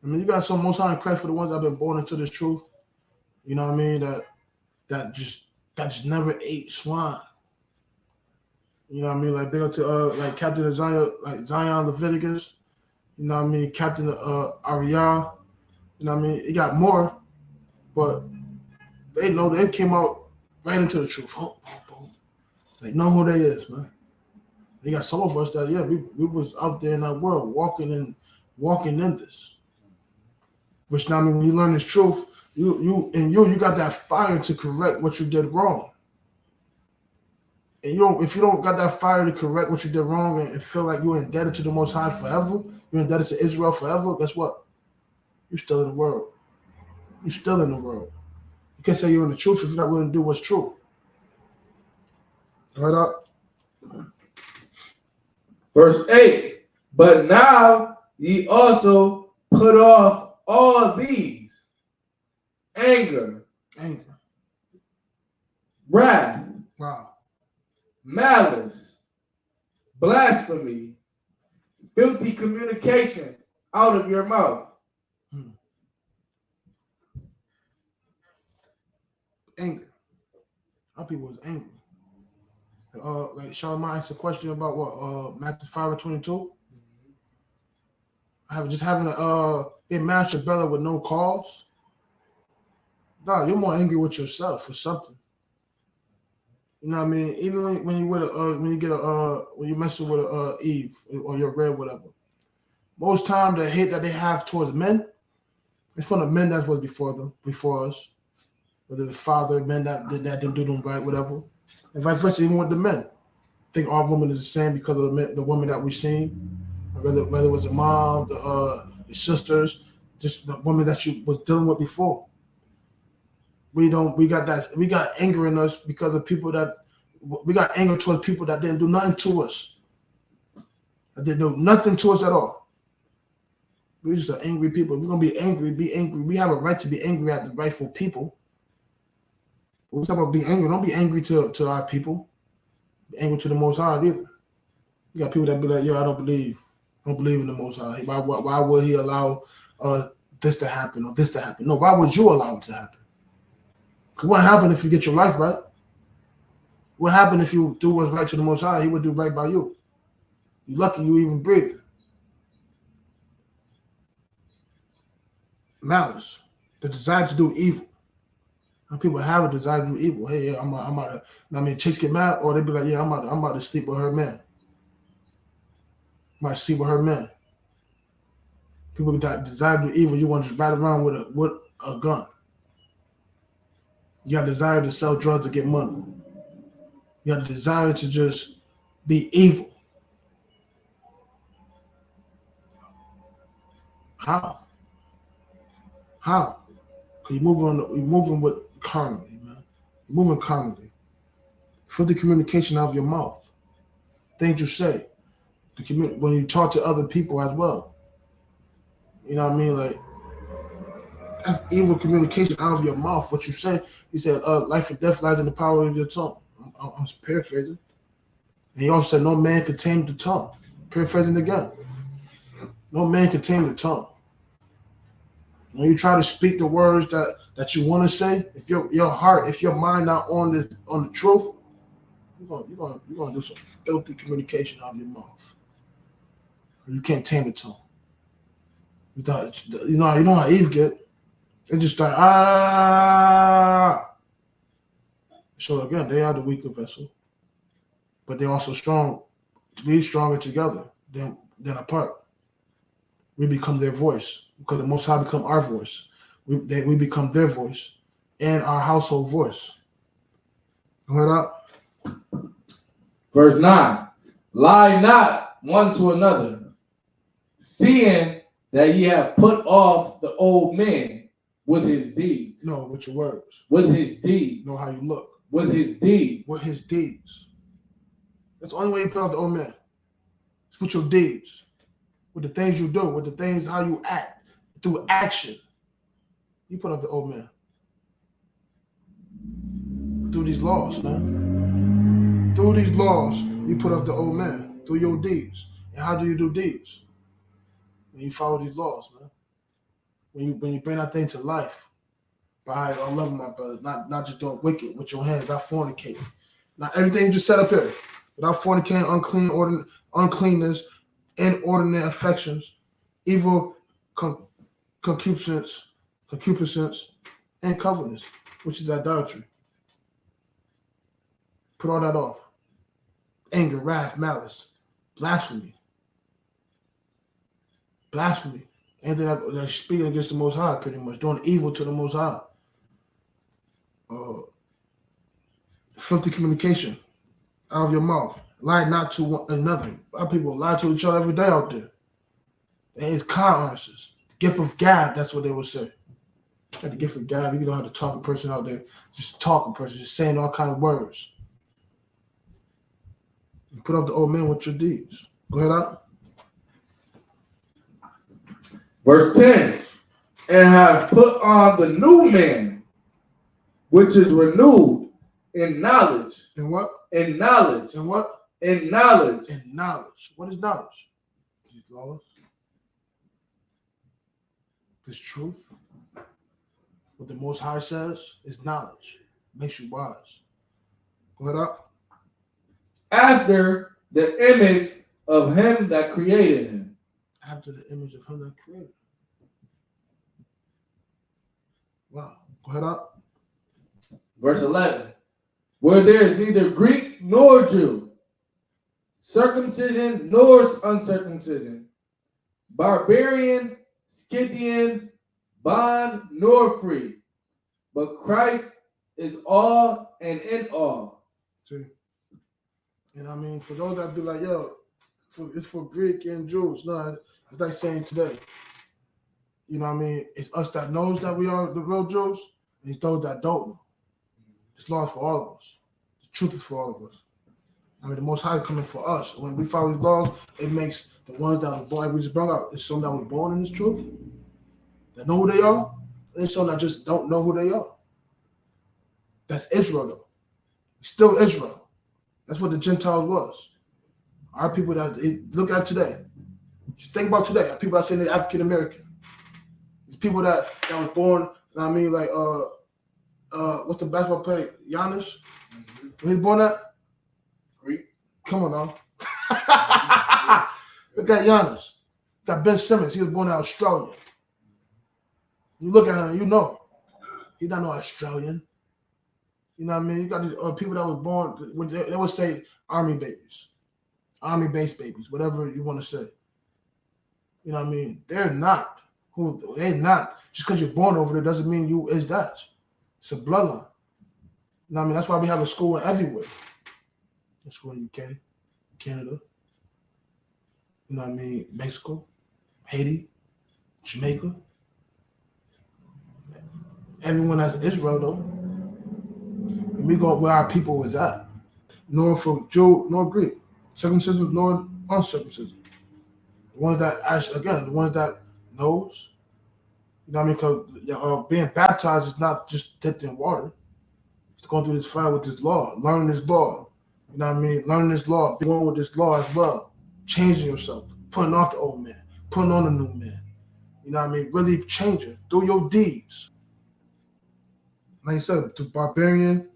I mean, you got some Most High in Christ for the ones that have been born into this truth. You know what I mean? That just never ate swine. You know what I mean? Like, big up to like Captain of Zion, like Zion Leviticus. You know what I mean? Captain Ariel. You know what I mean? It got more, but they know they came out right into the truth. They know who they is, man. They got some of us that, yeah, we was out there in that world walking in this. Which now, I mean, when you learn this truth, you got that fire to correct what you did wrong. And if you don't got that fire to correct what you did wrong and feel like you're indebted to the Most High forever, you're indebted to Israel forever, guess what? You're still in the world. You're still in the world. You can't say you're in the truth if you're not willing to do what's true. Right up. Verse 8. But now ye also put off all these: anger, wrath, wow, malice, blasphemy, filthy communication out of your mouth. Anger. Our people was angry. Like Charlamagne asked a question about what Matthew 5:22. Having a match your brother with no cause. No, you're more angry with yourself for something. You know what I mean? Even when you mess with Eve or your red, whatever. Most time the hate that they have towards men, it's from the men that was before us. Whether the father, men that didn't do them right, whatever. And vice versa, even with the men. I think all women is the same because of the women that we've seen. Whether it was the mom, the sisters, just the woman that you was dealing with before. We got anger in us because of people we got anger towards people that didn't do nothing to us. That didn't do nothing to us at all. We're just angry people. If we're gonna be angry, be angry. We have a right to be angry at the rightful people. When we talk about being angry, don't be angry to our people. Be angry to the Most High either. You got people that be like, yo, I don't believe in the Most High. Why would he allow this to happen or this to happen? No, why would you allow it to happen? Because what happened if you get your life right? What happened if you do what's right to the Most High? He would do right by you. You're lucky you even breathe. Malice, the desire to do evil. Some people have a desire to do evil. Hey, yeah, I'm about to, chicks get mad, or they be like, yeah, I'm about to sleep with her man. I'm about to sleep with her man. People that desire to do evil, you want to just ride around with a gun. You got a desire to sell drugs to get money. You have the desire to just be evil. How? How? Because you're moving with carnally, man. You're moving carnally. Filthy communication out of your mouth. Things you say. When you talk to other people as well. You know what I mean? Like, that's evil communication out of your mouth. What you say, he said, life and death lies in the power of your tongue. I'm paraphrasing. And he also said, no man can tame the tongue. Paraphrasing again. No man can tame the tongue. When you try to speak the words that you want to say, if your heart, if your mind not on the truth, you're gonna do some filthy communication out of your mouth. You can't tame the tongue. You know how Eve get. They just start So again, they are the weaker vessel, but they're also strong. To be stronger together than apart. We become their voice because the Most High become our voice. We become their voice and our household voice. Go ahead up. Verse 9. Lie not one to another, seeing that ye have put off the old man with his deeds. No, with your words. With his deeds. Know how you look. With his deeds. With his deeds. That's the only way you put off the old man. It's with your deeds. With the things you do. With the things, how you act. Through action. You put off the old man. Through these laws, man. Through these laws, you put off the old man. Through your deeds. And how do you do deeds? When you follow these laws, man. When you bring that thing to life. By loving my brother. Not just doing wicked with your hands. Not fornicating. Not everything you just set up here. Without fornicating, uncleanness, inordinate affections, evil concupiscence, and covetousness, which is idolatry. Put all that off. Anger, wrath, malice, blasphemy. Anything that's speaking against the Most High, pretty much. Doing evil to the Most High. Filthy communication out of your mouth. Lie not to one another. A lot of people lie to each other every day out there. It's con artists. Gift of gab, that's what they would say. Got the gift of gab. You know how to talk a person out there. Just talk a person, just saying all kind of words. You put up the old man with your deeds. Go ahead out. Verse 10. And have put on the new man, which is renewed in knowledge. In what? In knowledge. In what? In knowledge. In knowledge. What is knowledge? These laws. This truth. What the Most High says is knowledge. Makes you wise. Go ahead up. After the image of him that created him. After the image of him that created. Wow. Go ahead up. Verse 11. Where there is neither Greek nor Jew, circumcision nor uncircumcision, barbarian, Scythian, bond nor free, but Christ is all and in all. See? And I mean, for those that be like, yo, it's for Greek and Jews. No, it's like saying today, you know what I mean? It's us that knows that we are the real Jews, and it's those that don't know. It's law for all of us. The truth is for all of us. I mean, the Most High is coming for us. When we follow His laws, it makes the ones that were born, like we just brought out, it's some that were born in this truth, that know who they are, and some that just don't know who they are. That's Israel, though. It's still Israel. That's what the Gentiles was. Our people that look at today. Just think about today. People that say they're African American. It's people that was born. I mean, like what's the basketball player? Giannis. Where he was born at? Greek. Come on now. Look at Giannis. Got Ben Simmons. He was born in Australia. You look at him, you know he's not no Australian. You know what I mean? You got these people that was born. They would say army babies, army-based babies, whatever you want to say. You know what I mean? They're not. They're not. Just because you're born over there doesn't mean you is that. It's a bloodline. You know what I mean? That's why we have a school everywhere. in school in the UK, Canada, you know what I mean, Mexico, Haiti, Jamaica. Everyone has Israel though. And we go where our people was at. Nor for Jew nor Greek. Circumcision nor uncircumcision. The ones that actually, again, the ones that knows. You know what I mean? Because being baptized is not just dipped in water. It's going through this fire with this law, learning this law. You know what I mean? Learning this law, being going with this law as well. Changing yourself, putting off the old man, putting on the new man. You know what I mean? Really changing through your deeds. Like you said, to barbarian,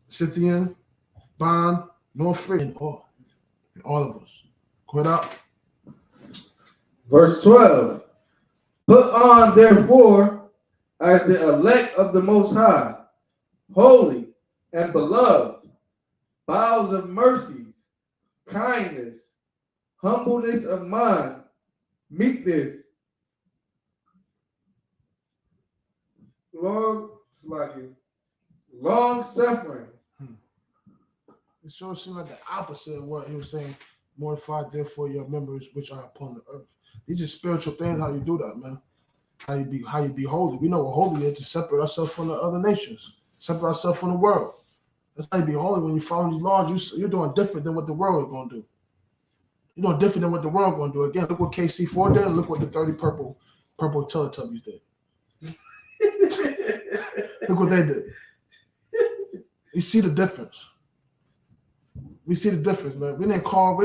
Scythian, bond, nor free, in all of us. Quit out. Verse 12. Put on, therefore, as the elect of the Most High, holy and beloved, bowels of mercies, kindness, humbleness of mind, meekness, long suffering. It sure seemed like the opposite of what he was saying. Mortify therefore your members which are upon the earth. These are spiritual things. How you do that, man? How you be holy? We know what holy is, to separate ourselves from the other nations, separate ourselves from the world. That's how you be holy. When you follow these laws, you're doing different than what the world is going to do. You're doing different than what the world is going to do. Again, look what KC4 did, and look what the 30 purple Teletubbies did. Look what they did. You see the difference. We see the difference, man. We didn't call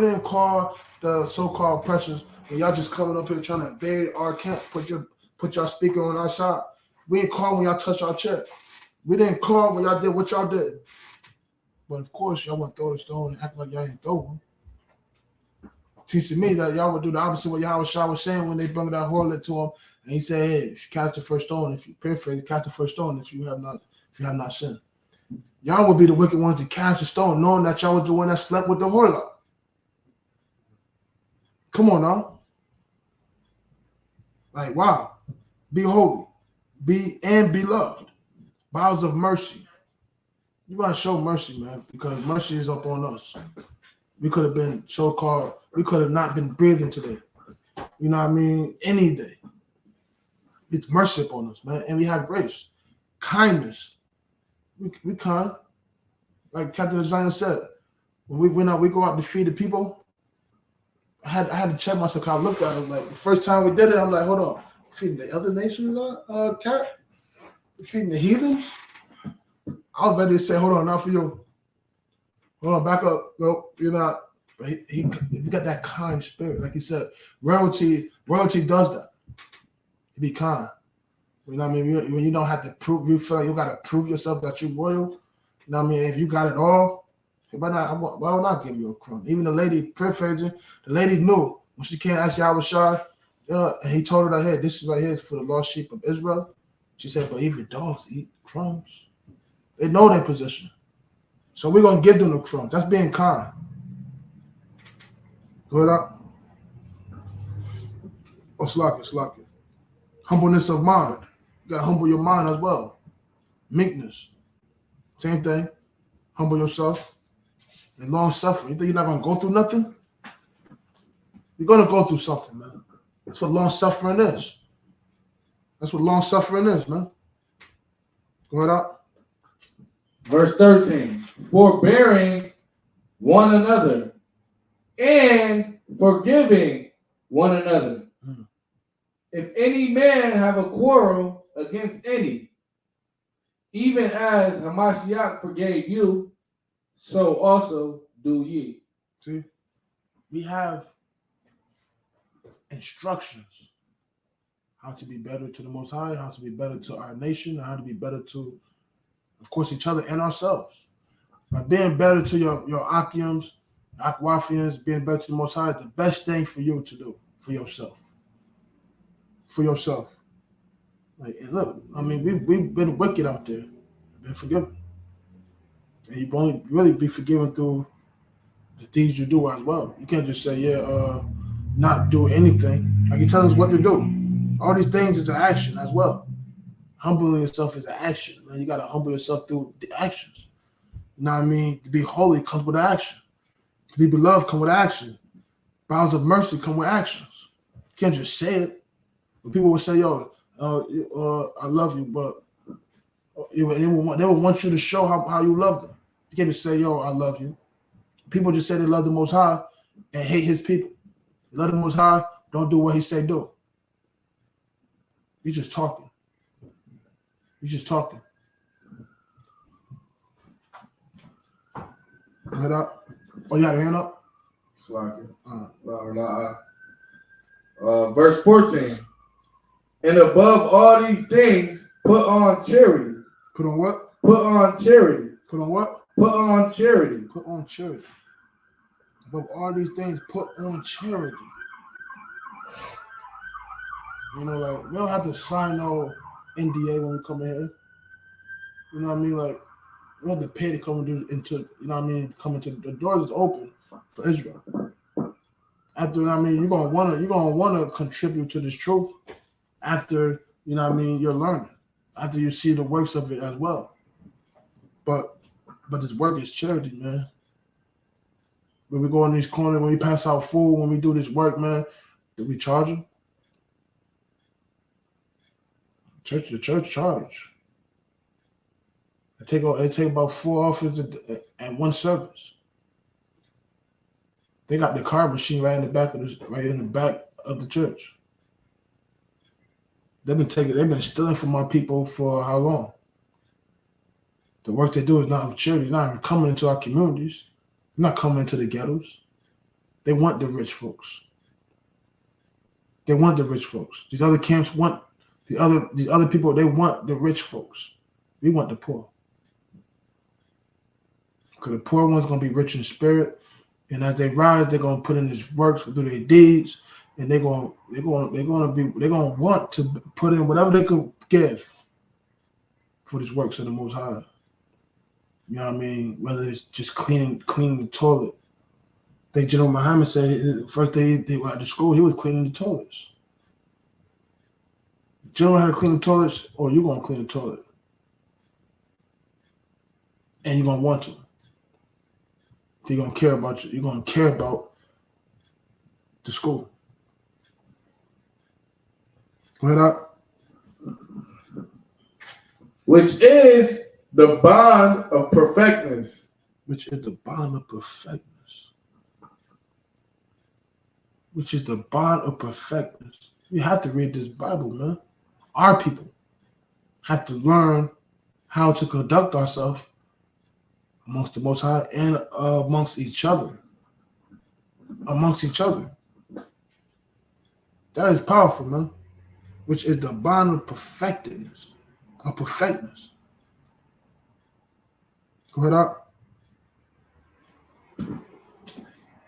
the so-called oppressors when y'all just coming up here trying to invade our camp, put y'all speaker on our side. We didn't call when y'all touched our check. We didn't call when y'all did what y'all did. But of course, y'all want to throw the stone and act like y'all ain't throw one. Teaching me that y'all would do the opposite of what Yahweh was saying when they brought that harlot to him, and he said, "Hey, if you cast the first stone, if you paraphrase, cast the first stone if you have not sinned." Y'all would be the wicked ones to cast the stone, knowing that y'all was the one that slept with the harlot. Come on now. Like, wow. Be holy. Be loved. Bowels of mercy. You gotta show mercy, man, because mercy is up on us. We could have been we could have not been breathing today. You know what I mean? Any day. It's mercy upon us, man. And we have grace. Kindness. We kind. Like Captain Zion said, when we went out, we go out to feed the people. I had to check myself. I looked at it like the first time we did it, I'm like, hold on, feeding the other nations, Cap? Feeding the heathens? I was ready to say, hold on, not for you. Hold on, back up. Nope, you're not. He got that kind spirit. Like he said, royalty does that. He be kind. You know what I mean? When you don't have to prove, you feel like you got to prove yourself that you're royal. You know what I mean? If you got it all, why would I give you a crumb? Even the lady paraphrasing, the lady knew when she can't ask Yahweh Shai, and he told her that, hey, this is right here is for the lost sheep of Israel. She said, but even dogs eat crumbs. They know their position. So we're going to give them the crumbs. That's being kind. Go ahead up. Oh, slack it. Humbleness of mind. You got to humble your mind as well. Meekness. Same thing. Humble yourself. And long suffering. You think you're not going to go through nothing? You're going to go through something, man. That's what long suffering is. That's what long suffering is, man. Go ahead up. Verse 13. Forbearing one another and forgiving one another. If any man have a quarrel against any, even as Hamashiach forgave you, so also do ye. See, we have instructions how to be better to the Most High, how to be better to our nation, how to be better to, of course, each other and ourselves. By being better to your Akims, Akwafians, being better to the Most High is the best thing for you to do for yourself. For yourself. Like, and look, I mean, we've been wicked out there. Been forgiven. And you only really be forgiven through the things you do as well. You can't just say, not do anything. Like, he tells us what to do. All these things is an action as well. Humbling yourself is an action, man. You got to humble yourself through the actions. You know what I mean? To be holy comes with action. To be beloved comes with action. Bowels of mercy come with actions. You can't just say it. When people will say, yo, I love you, but they will want you to show how you love them. You can't just say, yo, I love you. People just say they love the Most High and hate his people. Love the Most High, don't do what he say do. You just talking. You just talking. Head up. Oh, you got a hand up? Slacking. Verse 14. And above all these things, put on charity. Put on what? Put on charity. Put on what? Put on charity. Put on charity. Above all these things, put on charity. You know, like, we don't have to sign no NDA when we come in here. You know what I mean? Like, we have to pay to come into, you know what I mean, come into the doors is open for Israel. After, you know what I mean, you're gonna wanna contribute to this truth after, you know what I mean, you're learning. After you see the works of it as well. But this work is charity, man. When we go in these corners, when we pass out food, when we do this work, man, do we charge them? The church charge. It take about 4 offers at one service. They got the card machine right in the back of the church. They've been stealing from our people for how long? The work they do is not of charity, not even coming into our communities, not coming into the ghettos. They want the rich folks. They want the rich folks. These other camps want these other people, they want the rich folks. We want the poor. Because the poor one's gonna be rich in spirit, and as they rise, they're gonna put in this works, do their deeds, and they're gonna want to put in whatever they could give for this works of the Most High. You know what I mean? Whether it's just cleaning the toilet. I think General Muhammad said first day they went to school, he was cleaning the toilets. General had to clean the toilets, or you gonna clean the toilet, and you're gonna want to. So you're gonna care about you. You're gonna care about the school. Go ahead, up. Which is the bond of perfectness. Which is the bond of perfectness. Which is the bond of perfectness. You have to read this Bible, man. Our people have to learn how to conduct ourselves amongst the Most High and amongst each other. Amongst each other. That is powerful, man. Which is the bond of perfectness. Of perfectness. Go ahead, up.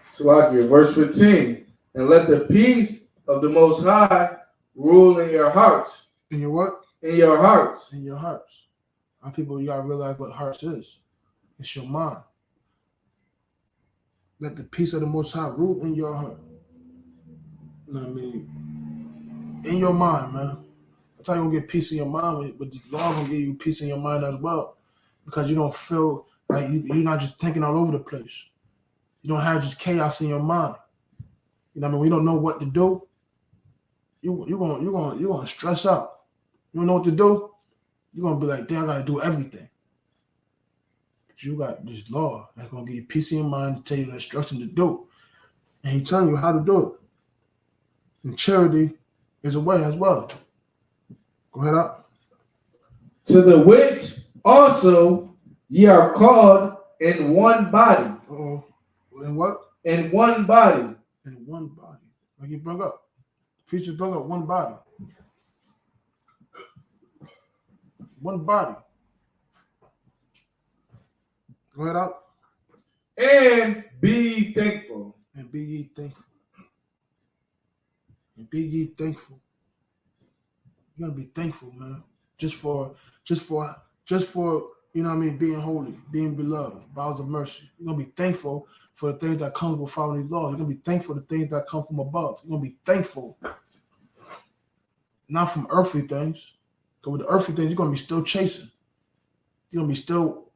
Salakia, verse 15. And let the peace of the Most High rule in your hearts. In your what? In your hearts. In your hearts. Our people, you gotta realize what hearts is. It's your mind. Let the peace of the Most High rule in your heart. You know what I mean? In your mind, man. That's how you're gonna get peace in your mind, but the law gonna give you peace in your mind as well. Because you don't feel like you're not just thinking all over the place. You don't have just chaos in your mind. You know what I mean? We don't know what to do. You're gonna stress out. You don't know what to do. You're gonna be like, damn, I gotta do everything. But you got this law that's gonna give you peace in your mind to tell you the instruction to do, and He's telling you how to do it. And charity is a way as well. Go ahead, up. To the which also ye are called in one body. Uh-oh. In what? In one body. In one body. Like you brought up. Preachers brought up one body. One body. Go ahead, up. And be thankful. And be ye thankful. And be ye thankful. You're gonna be thankful, man. Just for you know what I mean, being holy, being beloved, bowels of mercy. You're gonna be thankful for the things that come with following these laws. You're gonna be thankful for the things that come from above. You're gonna be thankful, not from earthly things. Because with the earthly things, you're gonna be still chasing. You're gonna be still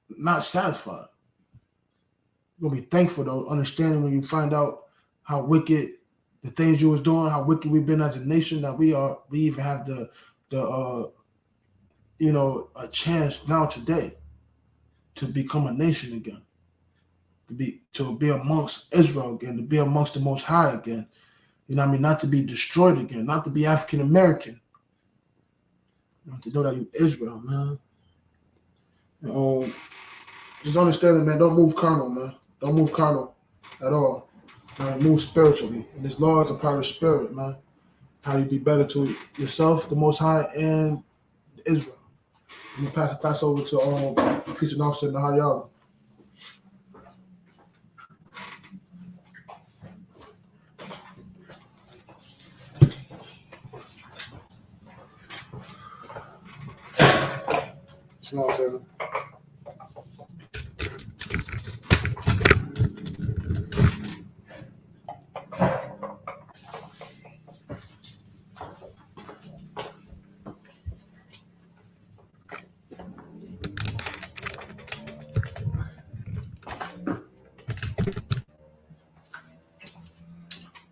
not satisfied. You're going to be thankful, though, understanding when you find out how wicked the things you was doing, how wicked we've been as a nation, that we even have the a chance now today to become a nation again, to be amongst Israel again, to be amongst the Most High again. You know what I mean? Not to be destroyed again, not to be African American. To know that you Israel, man. Just understand it, man. Don't move carnal, man. Don't move carnal at all. Man, move spiritually. And this law is a part of spirit, man. How you be better to yourself, the Most High, and Israel. I'm gonna pass over to Peace and Officer Nahayala. Shalom, sir.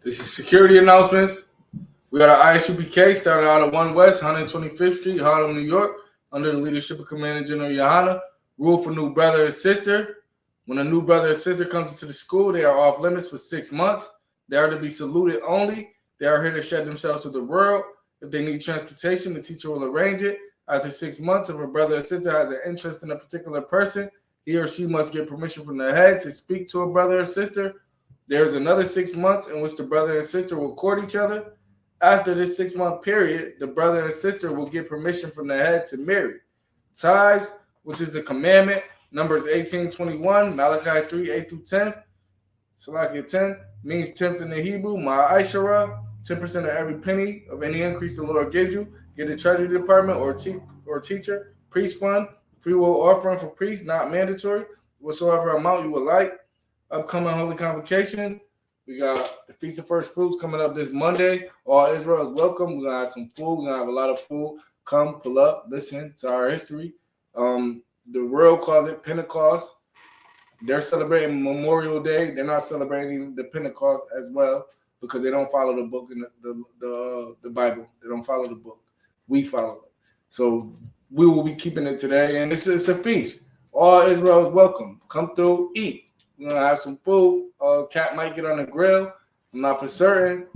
This is security announcements. We got our Isupk started out at 1 West, 125th Street, Harlem, New York, under the leadership of Commander General Yohana. Rule for new brother and sister. When a new brother or sister comes into the school, they are off limits for 6 months. They are to be saluted only. They are here to shed themselves to the world. If they need transportation, the teacher will arrange it. After 6 months, if a brother or sister has an interest in a particular person, he or she must get permission from the head to speak to a brother or sister. There's another 6 months in which the brother and sister will court each other. After this 6-month period, the brother and sister will get permission from the head to marry. Tithes, which is the commandment, Numbers 18:21, Malachi 3:8-10, Salakia 10, means 10th in the Hebrew, Ma'aishara, 10% of every penny of any increase the Lord gives you. Get the Treasury Department or teacher, priest fund, free will offering for priests, not mandatory, whatsoever amount you would like. Upcoming Holy Convocation. We got the Feast of First Fruits coming up this Monday. All Israel is welcome. We're going to have some food. We're going to have a lot of food. Come, pull up, listen to our history. The world calls it Pentecost. They're celebrating Memorial Day. They're not celebrating the Pentecost as well because they don't follow the book in the Bible. They don't follow the book. We follow it. So we will be keeping it today. And it's a feast. All Israel is welcome. Come through, eat. We're going to have some food. Cat might get on the grill. I'm not for certain.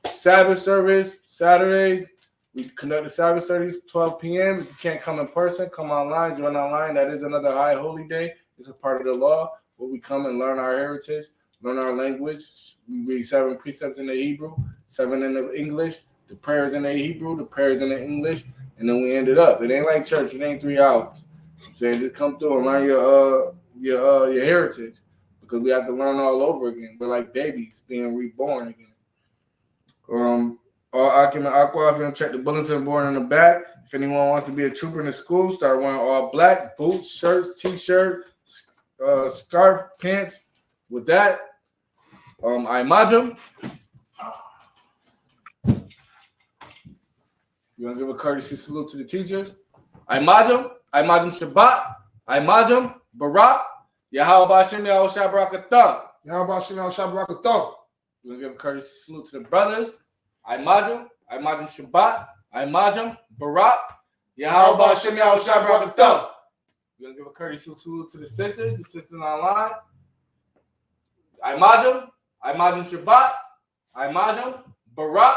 Sabbath service, Saturdays. We conduct the Sabbath service 12 p.m. If you can't come in person, come online, join online. That is another high holy day. It's a part of the law where we come and learn our heritage, learn our language. We read 7 precepts in the Hebrew, 7 in the English, the prayers in the Hebrew, the prayers in the English, and then we ended up. It ain't like church. It ain't 3 hours. I'm saying just come through and learn your heritage because we have to learn all over again. We're like babies being reborn again. All Akim and Aqua, if you don't check the bulletin board in the back. If anyone wants to be a trooper in the school, start wearing all black, boots, shirts, t-shirt, scarf, pants. With that, I imagine. You want to give a courtesy salute to the teachers? I imagine Shabbat, I imagine Barak, Yahweh Bashem, Yahweh Shabrakatah. Yahweh Bashem, Yahweh Shabrakatah. You want to give a courtesy salute to the brothers? I imagine Shabbat, I imagine Barak, Yahweh Bashem, Yahweh Shabrakatah. You want to give a courtesy salute to the sisters online? I imagine Shabbat, I imagine Barak,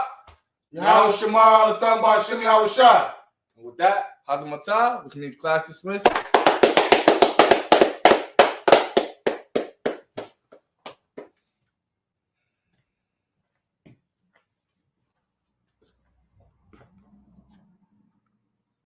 Yahweh Shemar Al-Tam Bashem, Yahweh Shah. And with that, Hazamatah, which means class dismissed.